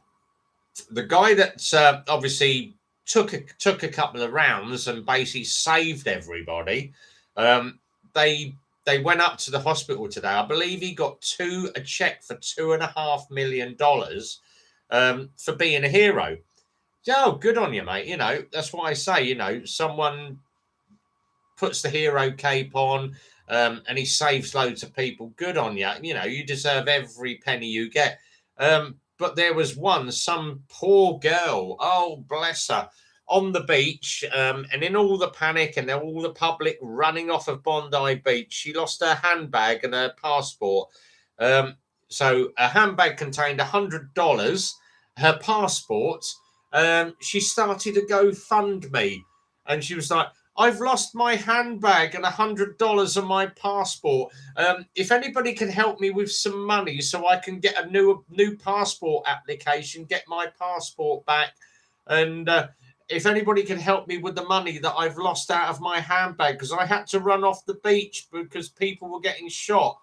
guy that obviously took a couple of rounds and basically saved everybody. They went up to the hospital today. I believe he got a check for $2.5 million for being a hero. Oh, good on you, mate. That's what I say. Someone puts the hero cape on and he saves loads of people. Good on you. You deserve every penny you get. But there was some poor girl, oh, bless her, on the beach, and in all the panic and all the public running off of Bondi Beach, she lost her handbag and her passport. So her handbag contained $100, her passport. She started a GoFundMe, and she was like, "I've lost my handbag and $100 and my passport. If anybody can help me with some money so I can get a new passport application, get my passport back, and if anybody can help me with the money that I've lost out of my handbag because I had to run off the beach because people were getting shot."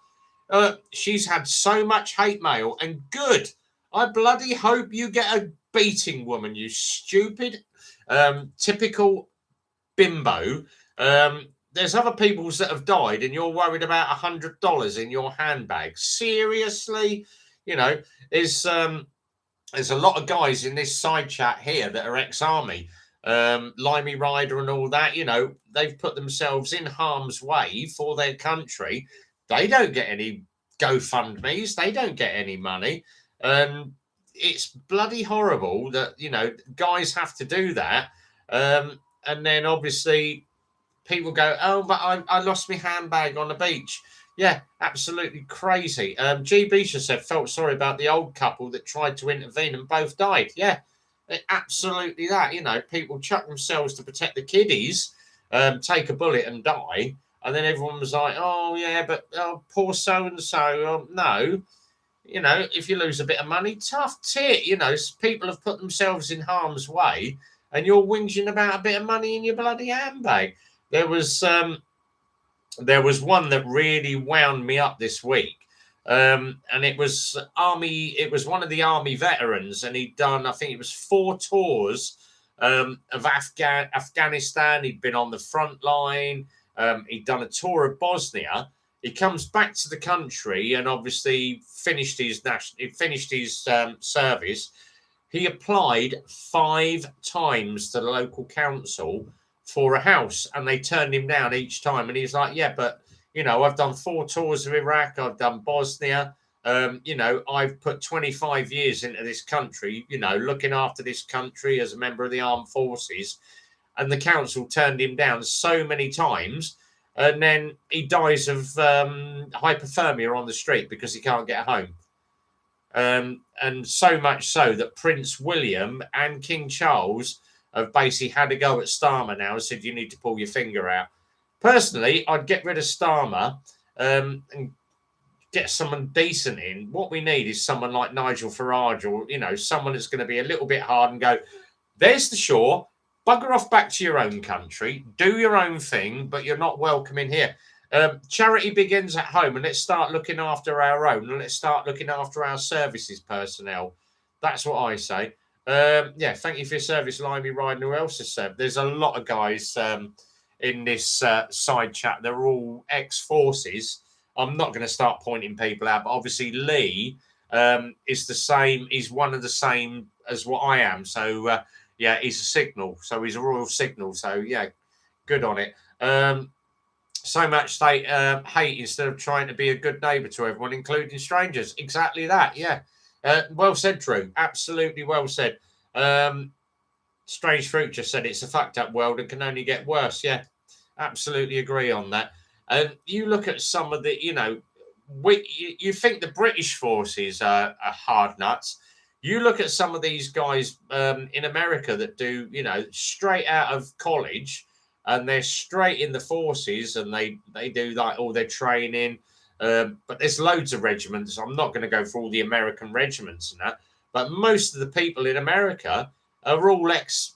She's had so much hate mail, and good. I bloody hope you get a beating, woman, you stupid, typical bimbo. there's other people's that have died, and you're worried about $100 in your handbag. Seriously, you know, there's a lot of guys in this side chat here that are ex-army, Limey Rider and all that. You know, they've put themselves in harm's way for their country. They don't get any GoFundMe's. They don't get any money. It's bloody horrible that, you know, guys have to do that. And then obviously people go, oh, but I lost my handbag on the beach. Yeah, absolutely crazy. G. Beecher said, felt sorry about the old couple that tried to intervene and both died. Yeah, absolutely that. You know, people chuck themselves to protect the kiddies, take a bullet and die. And then everyone was like, oh, yeah, but poor so-and-so. No, you know, if you lose a bit of money, tough tit. You know, people have put themselves in harm's way and you're whinging about a bit of money in your bloody handbag. There was one that really wound me up this week. And it was one of the army veterans, and he'd done, I think it was 4 tours of Afghanistan. He'd been on the front line. He'd done a tour of Bosnia. He comes back to the country and obviously finished his service. He applied 5 times to the local council for a house, and they turned him down each time. And he's like, yeah, but, you know, I've done 4 tours of Iraq. I've done Bosnia. You know, I've put 25 years into this country, you know, looking after this country as a member of the armed forces. And the council turned him down so many times. And then he dies of hypothermia on the street because he can't get home. And so much so that Prince William and King Charles have basically had a go at Starmer now and said, you need to pull your finger out. Personally, I'd get rid of Starmer and get someone decent in. What we need is someone like Nigel Farage, or, you know, someone that's going to be a little bit hard and go, there's the shore, bugger off back to your own country, do your own thing, but you're not welcome in here. Charity begins at home, and let's start looking after our own, and let's start looking after our services personnel. That's what I say. Yeah, thank you for your service, Limey Ride. Who else has said? There's a lot of guys in this side chat. They're all ex-forces. I'm not going to start pointing people out, but obviously Lee is the same. He's one of the same as what I am. So, yeah, he's a signal. So he's a Royal Signal. So, yeah, good on it. So much they hate instead of trying to be a good neighbour to everyone, including strangers. Exactly that, yeah. Well said, Drew. Absolutely well said. Strange Fruit just said it's a fucked up world and can only get worse. Yeah, absolutely agree on that. And you look at some of the, you know, you think the British forces are hard nuts. You look at some of these guys in America that do, you know, straight out of college, and they're straight in the forces, and they do like all their training. But there's loads of regiments. I'm not going to go for all the American regiments and that, but most of the people in America are all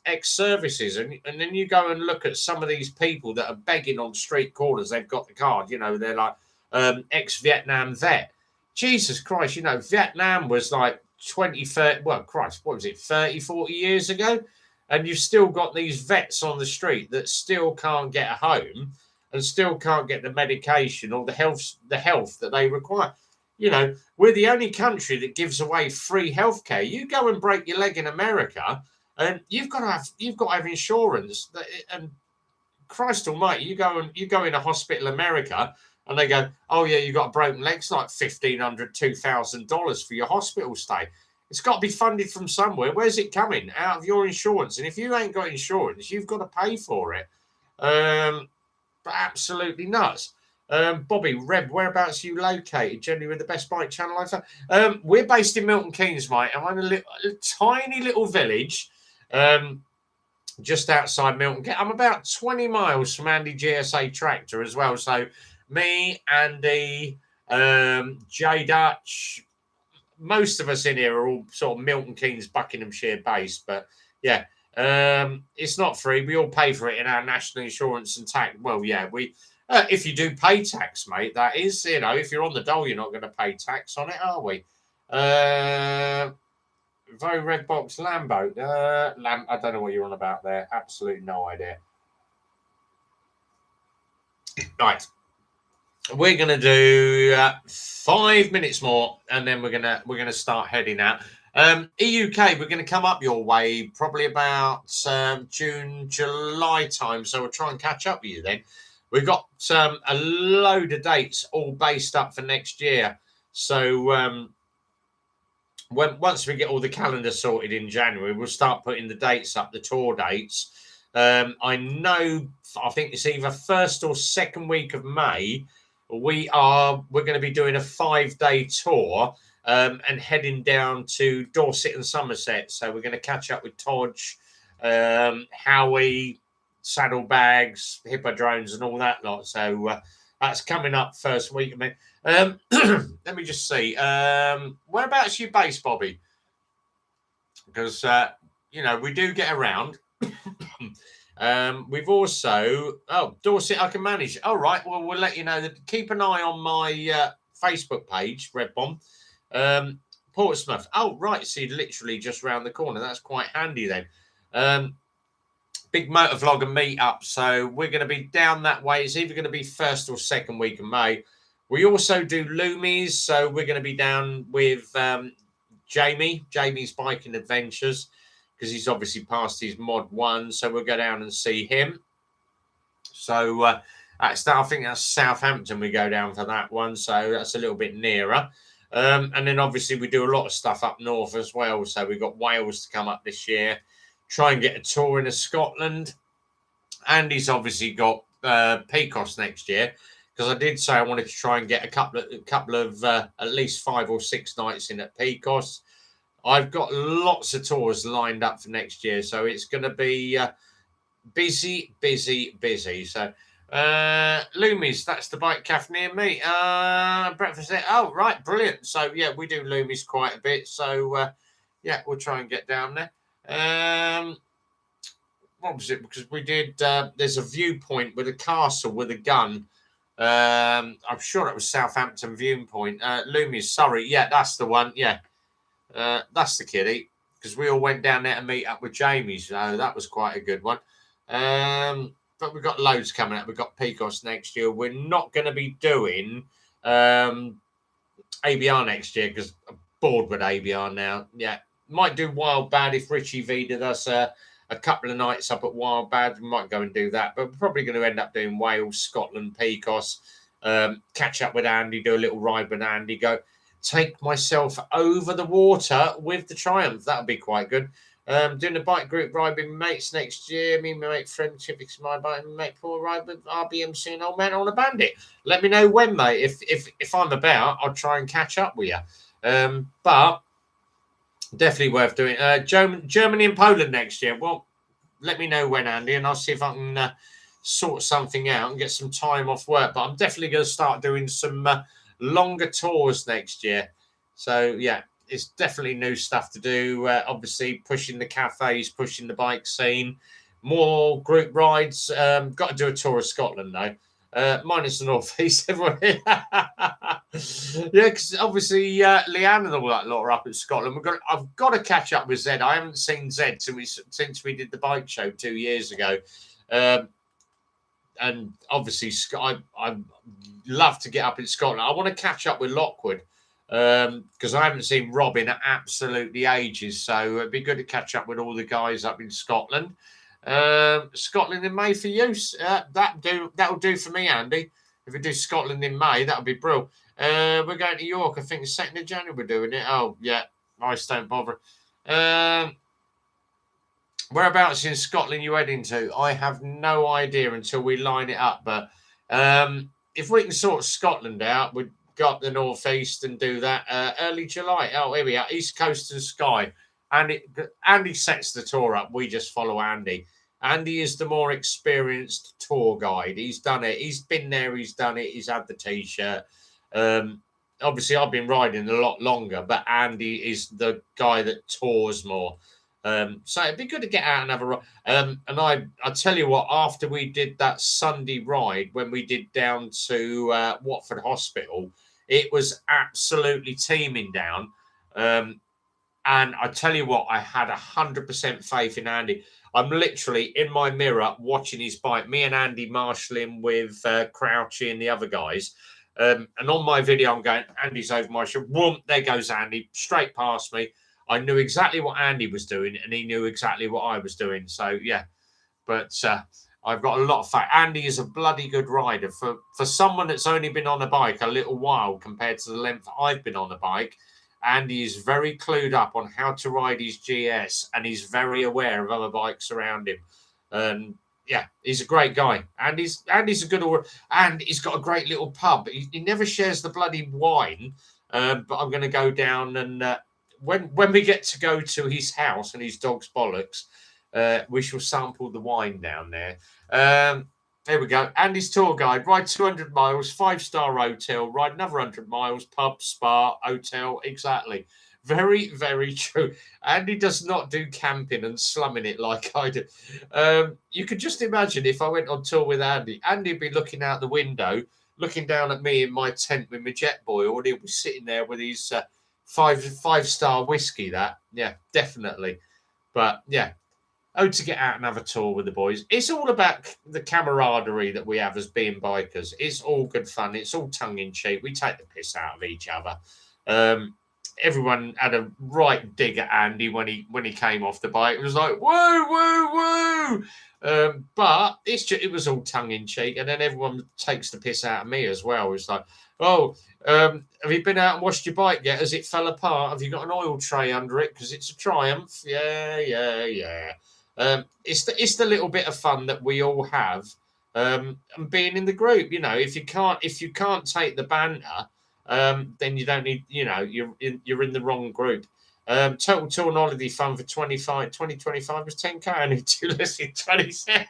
ex-services. And then you go and look at some of these people that are begging on street corners. They've got the card, you know, they're like ex-Vietnam vet. Jesus Christ, you know, Vietnam was like 20, 30, well, Christ, what was it, 30, 40 years ago? And you've still got these vets on the street that still can't get a home and still can't get the medication or the health that they require. You know, we're the only country that gives away free healthcare. You go and break your leg in America, and you've got to have insurance. And Christ Almighty, you go in a hospital in America, and they go, oh yeah, you got a broken leg. It's like $1,500, $2,000 for your hospital stay. It's got to be funded from somewhere. Where's it coming? Out of your insurance. And if you ain't got insurance, you've got to pay for it. But absolutely nuts. Bobby, Reb, whereabouts are you located? Generally with the best bike channel I've had. We're based in Milton Keynes, mate. I'm in a tiny little village just outside Milton. I'm about 20 miles from Andy GSA Tractor as well. So me, Andy, J Dutch, most of us in here are all sort of Milton Keynes, Buckinghamshire based. But yeah, it's not free. We all pay for it in our national insurance and tax. Well, yeah, we... if you do pay tax, mate, that is, you know, if you're on the dole, you're not going to pay tax on it, are we? Very red box Lambo. I don't know what you're on about there. Absolutely no idea. Right. We're gonna do 5 minutes more, and then we're gonna start heading out. EUK, we're gonna come up your way probably about June, July time. So we'll try and catch up with you then. We've got a load of dates all based up for next year. So once we get all the calendar sorted in January, we'll start putting the dates up, the tour dates. I think it's either first or second week of May. We're going to be doing a 5-day tour and heading down to Dorset and Somerset. So we're going to catch up with Todge, Howie, saddlebags, hippodromes, and all that lot. So that's coming up first week of May. Let me just see. Whereabouts are you based, Bobby? Because we do get around. We've also Dorset I can manage. All right, well we'll let you know that. Keep an eye on my Facebook page, Rev Bomb. Portsmouth. Oh right, see literally just round the corner. That's quite handy then. Big Motovlogger meetup. So we're going to be down that way. It's either going to be first or second week of May. We also do Loomies, so we're going to be down with Jamie's Biking Adventures, because he's obviously passed his mod 1, so we'll go down and see him. So I think that's Southampton. We go down for that one, so that's a little bit nearer. And then obviously we do a lot of stuff up north as well. So we've got Wales to come up this year. Try and get a tour into Scotland. Andy's obviously got Pecos next year, because I did say I wanted to try and get a couple of at least 5 or 6 nights in at Pecos. I've got lots of tours lined up for next year, so it's going to be busy. So Loomies, that's the bike cafe near me. Breakfast there. Oh, right, brilliant. So yeah, we do Loomies quite a bit. So yeah, we'll try and get down there. What was it? Because we did. There's a viewpoint with a castle with a gun. I'm sure it was Southampton viewpoint. Loomies, sorry. Yeah, that's the one. Yeah. That's the kiddie, because we all went down there to meet up with Jamie, so that was quite a good one. But we've got loads coming up. We've got Pecos next year. We're not going to be doing ABR next year because I'm bored with ABR now. Yeah, might do Wild Bad if Richie V did us a couple of nights up at Wild Bad. We might go and do that, but we're probably going to end up doing Wales, Scotland, Pecos, catch up with Andy, do a little ride with Andy, go take myself over the water with the Triumph. That would be quite good. Doing a bike group ride with mates next year. Me and my mate Friendship, it's my bike, and mate Paul ride with RBMC and Old Man on a Bandit. Let me know when, mate. If I'm about, I'll try and catch up with you. But definitely worth doing. Germany and Poland next year. Well, let me know when, Andy, and I'll see if I can sort something out and get some time off work. But I'm definitely going to start doing some longer tours next year. So yeah, it's definitely new stuff to do. Obviously pushing the cafes, pushing the bike scene, more group rides. Got to do a tour of Scotland though, minus the North East. Yeah, because obviously Leanne and all that lot are up in Scotland. I've got to catch up with Zed. I haven't seen Zed since we did the bike show 2 years ago. And obviously, I love to get up in Scotland. I want to catch up with Lockwood because I haven't seen Rob in absolutely ages. So it'd be good to catch up with all the guys up in Scotland. Scotland in May for use. That'll do for me, Andy. If we do Scotland in May, that'll be brilliant. We're going to York. I think the 2nd of January we're doing it. Oh, yeah. Nice, don't bother. Whereabouts in Scotland you heading to? I have no idea until we line it up. But if we can sort Scotland out, we'd go up the northeast and do that early July. Oh, here we are, East Coast and Skye. Andy sets the tour up. We just follow Andy. Andy is the more experienced tour guide. He's done it. He's been there. He's done it. He's had the T-shirt. Obviously, I've been riding a lot longer, but Andy is the guy that tours more. So it'd be good to get out and have a ride. And I tell you what, after we did that Sunday ride, when we did down to Watford Hospital, it was absolutely teeming down. And I tell you what, I had 100% faith in Andy. I'm literally in my mirror watching his bike. Me and Andy marshalling with Crouchy and the other guys. And on my video, I'm going, Andy's over my shoulder. Boom, there goes Andy, straight past me. I knew exactly what Andy was doing, and he knew exactly what I was doing. So, yeah. But I've got a lot of faith. Andy is a bloody good rider. For someone that's only been on a bike a little while compared to the length I've been on a bike, Andy is very clued up on how to ride his GS, and he's very aware of other bikes around him. And yeah, he's a great guy. Andy's a good, and he's got a great little pub. He never shares the bloody wine, but I'm going to go down and when we get to go to his house and his dog's bollocks, we shall sample the wine down there. There we go. Andy's tour guide. Ride 200 miles, 5-star hotel. Ride another 100 miles, pub, spa, hotel. Exactly. Very, very true. Andy does not do camping and slumming it like I do. You could just imagine if I went on tour with Andy. Andy would be looking out the window, looking down at me in my tent with my jet boil, and he'll be sitting there with his five-star whiskey. Yeah, definitely. But yeah. To get out and have a tour with the boys. It's all about the camaraderie that we have as being bikers. It's all good fun. It's all tongue-in-cheek. We take the piss out of each other. Everyone had a right dig at Andy when he came off the bike. It was like, woo, woo, woo. But it was all tongue-in-cheek. And then everyone takes the piss out of me as well. It's like, oh, have you been out and washed your bike yet? Has it fell apart? Have you got an oil tray under it? Because it's a Triumph. Yeah. It's the little bit of fun that we all have, and being in the group. You know, if you can't take the banter, then you don't need. You know, you're in the wrong group. Total tour and holiday fun for 2025 was 10k. I need to listen 27.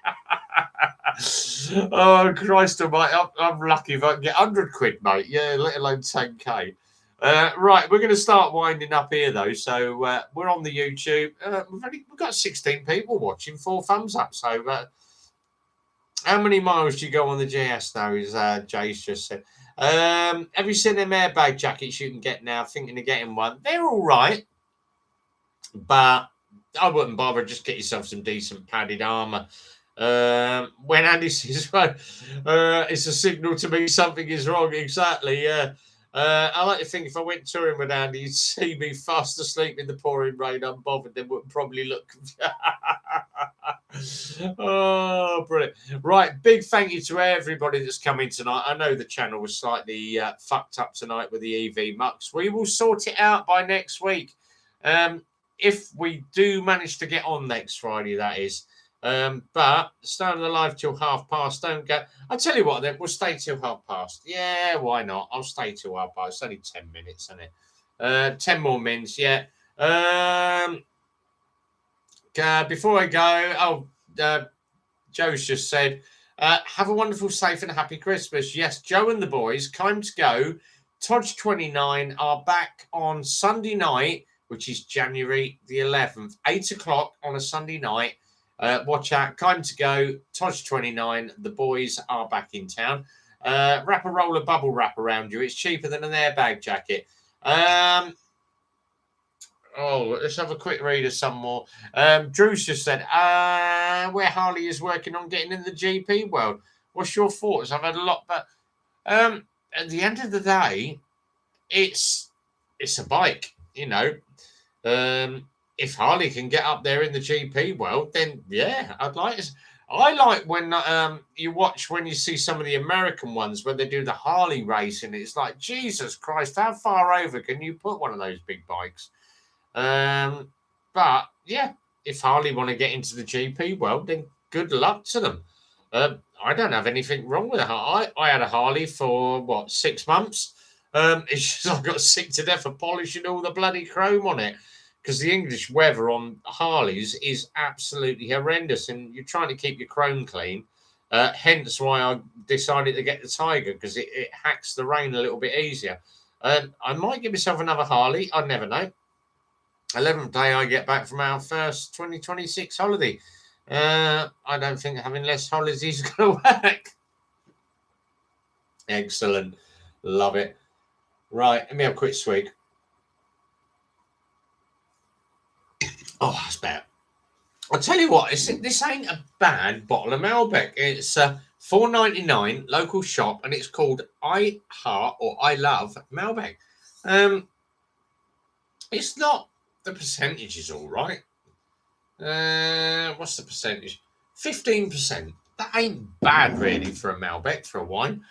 Oh Christ almighty! I'm lucky if I can get 100 quid, mate. Yeah, let alone 10k. Right, we're going to start winding up here, though. So we're on the YouTube. We've got 16 people watching, 4 thumbs up. So how many miles do you go on the GS now? Is Jay's just said. Have you seen them airbag jackets you can get now? Thinking of getting one. They're all right, but I wouldn't bother. Just get yourself some decent padded armour. When Andy says, it's a signal to me something is wrong. Exactly, yeah. I like to think if I went touring with Andy, he'd see me fast asleep in the pouring rain, unbothered, then would probably look. Oh, brilliant. Right, big thank you to everybody that's coming tonight. I know the channel was slightly fucked up tonight with the EV mucks. We will sort it out by next week. If we do manage to get on next Friday, that is. But staying alive till past. Don't go. I tell you what, then we'll stay till past. Yeah, why not? I'll stay till past. It's only 10 minutes, isn't it? 10 more minutes. Yeah. Before I go, Joe's just said, have a wonderful, safe, and happy Christmas. Yes, Joe and the boys, time to go. Todge 29 are back on Sunday night, which is January the 11th, 8 o'clock on a Sunday night. Watch out, time to go. Todge 29, the boys are back in town. Wrap a roll of bubble wrap around you. It's cheaper than an airbag jacket. Let's have a quick read of some more. Drew's just said, where Harley is working on getting in the GP world. What's your thoughts? I've had a lot, but at the end of the day, it's a bike, you know. If Harley can get up there in the GP world, then yeah, I'd like it. I like when when you see some of the American ones when they do the Harley racing. It's like, Jesus Christ, how far over can you put one of those big bikes? But yeah, if Harley want to get into the GP world, then good luck to them. I don't have anything wrong with it. I had a Harley for 6 months. It's just I got sick to death of polishing all the bloody chrome on it. Because the English weather on Harleys is absolutely horrendous, and you're trying to keep your chrome clean. Hence why I decided to get the Tiger, because it hacks the rain a little bit easier. I might give myself another Harley. I never know. 11th day I get back from our first 2026 holiday. I don't think having less holidays is going to work. Excellent. Love it. Right, let me have a quick swig. Oh, that's better. I'll tell you what, this ain't a bad bottle of Malbec. It's $4.99 local shop, and it's called I Heart or I Love Malbec. It's not, the percentage is all right. What's the percentage? 15%. That ain't bad really for a Malbec, for a wine.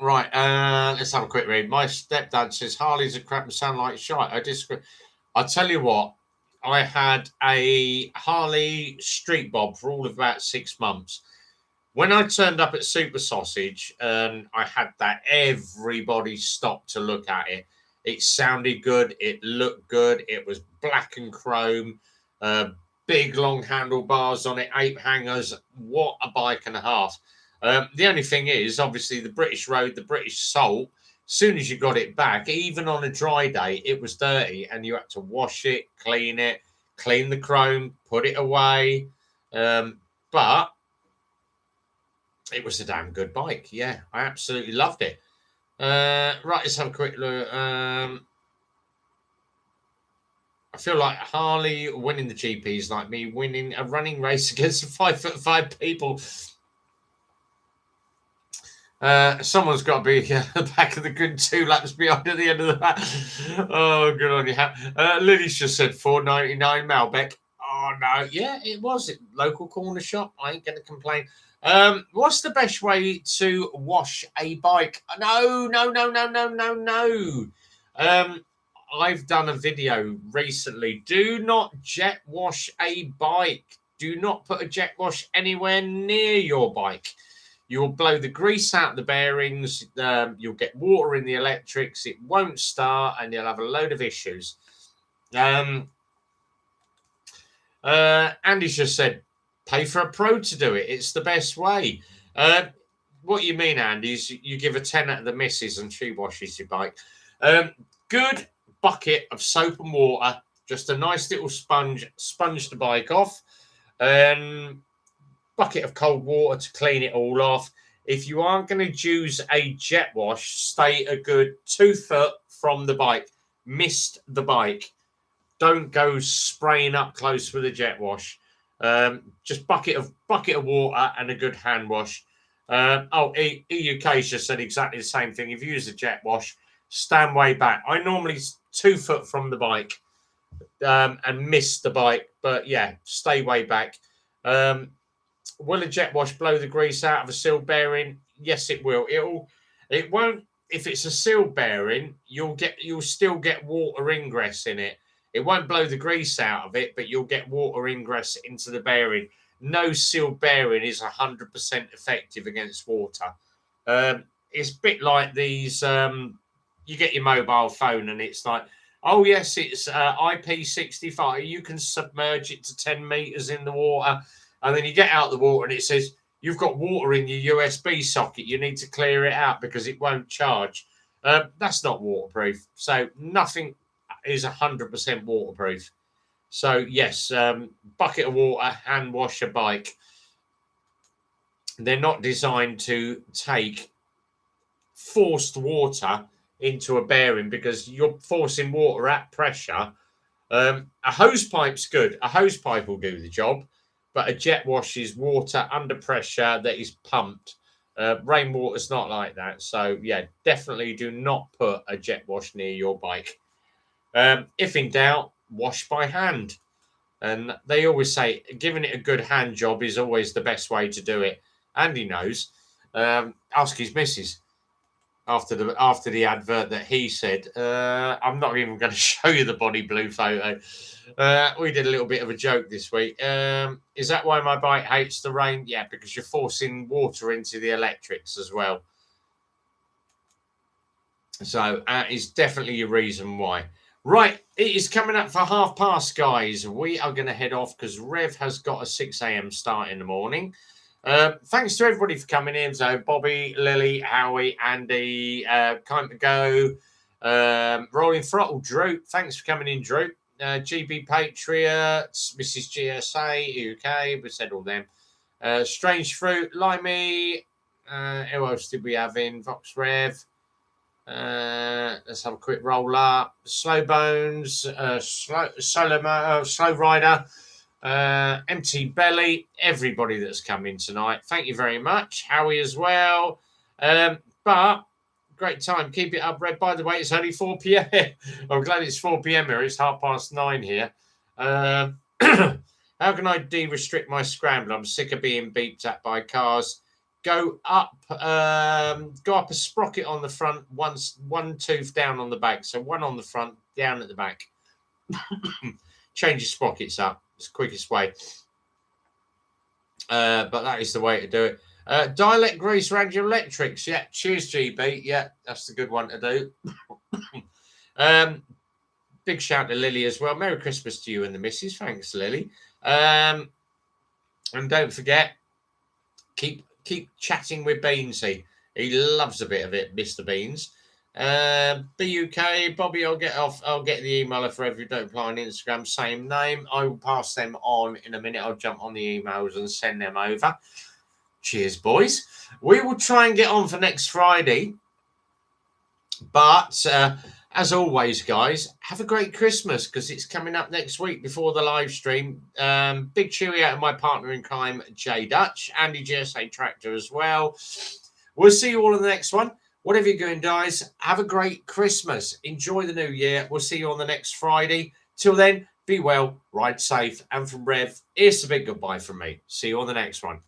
Right, let's have a quick read. My stepdad says Harleys are crap and sound like shite. I disagree. I'll tell you what, I had a Harley Street Bob for all of about 6 months. When I turned up at Super Sausage and I had that, everybody stopped to look at it. It sounded good. It looked good. It was black and chrome, big long handlebars on it, 8 hangers. What a bike and a half. The only thing is, obviously, the British road, the British salt, as soon as you got it back, even on a dry day, it was dirty and you had to wash it, clean the chrome, put it away. But it was a damn good bike. Yeah, I absolutely loved it. Right, let's have a quick look. I feel like Harley winning the GP is like me winning a running race against 5'5" people. Someone's got to be the back of the grid 2 laps behind at the end of the back. Oh, good on you. Lily's just said $4.99 Malbec. Oh, no. Yeah, it was. Local corner shop. I ain't going to complain. What's the best way to wash a bike? No. I've done a video recently. Do not jet wash a bike. Do not put a jet wash anywhere near your bike. You'll blow the grease out of the bearings. You'll get water in the electrics. It won't start, and you'll have a load of issues. Andy's just said, pay for a pro to do it. It's the best way. What you mean, Andy, is you give a 10 out of the missus and she washes your bike. Good bucket of soap and water, just a nice little sponge the bike off. Bucket of cold water to clean it all off. If you aren't going to use a jet wash, stay a good 2 foot from the bike. Mist the bike. Don't go spraying up close with a jet wash. Just bucket of water and a good hand wash. EUK's just said exactly the same thing. If you use a jet wash, stand way back. I normally 2 foot from the bike and miss the bike, but yeah, stay way back. Will a jet wash blow the grease out of a sealed bearing? Yes, it will. It won't. If it's a sealed bearing, you'll still get water ingress in it. It won't blow the grease out of it, but you'll get water ingress into the bearing. No sealed bearing is 100% effective against water. It's a bit like these. You get your mobile phone and it's like, oh yes, it's IP65. You can submerge it to 10 meters in the water. And then you get out the water and it says, you've got water in your USB socket. You need to clear it out because it won't charge. That's not waterproof. So nothing is 100% waterproof. So yes, bucket of water, hand wash a bike. They're not designed to take forced water into a bearing because you're forcing water at pressure. A hose pipe's good. A hose pipe will do the job. But a jet wash is water under pressure that is pumped. Rainwater's not like that. So, yeah, definitely do not put a jet wash near your bike. If in doubt, wash by hand. And they always say giving it a good hand job is always the best way to do it. Andy knows. Ask his missus after the advert that he said. I'm not even going to show you the Bonnie Blue photo. We did a little bit of a joke this week. Is that why my bike hates the rain? Yeah, because you're forcing water into the electrics as well. So that is definitely a reason why. Right, it is coming up for past, guys. We are going to head off because Rev has got a 6 a.m. start in the morning. Thanks to everybody for coming in. So Bobby, Lily, Howie, Andy, Kind to Go, Rolling Throttle, Drew. Thanks for coming in, Drew. GB Patriots, Mrs. GSA, UK, we said all them. Strange Fruit, Limey. Who else did we have in? Vox Rev. let's have a quick roll up. Slow Bones, Slow Rider, Empty Belly, everybody that's come in tonight. Thank you very much. Howie as well. But great time. Keep it up, Red. By the way, it's only 4 p.m. I'm glad it's 4 p.m. here. It's 9:30 here. How can I de-restrict my scrambler? I'm sick of being beeped at by cars. Go up a sprocket on the front, one tooth down on the back. So one on the front, down at the back. Change your sprockets up. It's the quickest way. But that is the way to do it. Dialect grease around your electrics. Yeah, cheers, GB. Yeah, that's the good one to do. Big shout to Lily as well. Merry Christmas to you and the missus. Thanks, Lily. And don't forget, keep chatting with Beansy. He loves a bit of it, Mr. Beans. BUK, Bobby, I'll get the email if you don't apply on Instagram, same name. I will pass them on in a minute. I'll jump on the emails and send them over. Cheers, boys. We will try and get on for next Friday. But as always, guys, have a great Christmas because it's coming up next week before the live stream. Big cheerio out of my partner in crime, Jay Dutch, Andy GSA Tractor as well. We'll see you all in the next one. Whatever you're doing, guys, have a great Christmas. Enjoy the new year. We'll see you on the next Friday. Till then, be well, ride safe. And from Rev, here's a big goodbye from me. See you on the next one.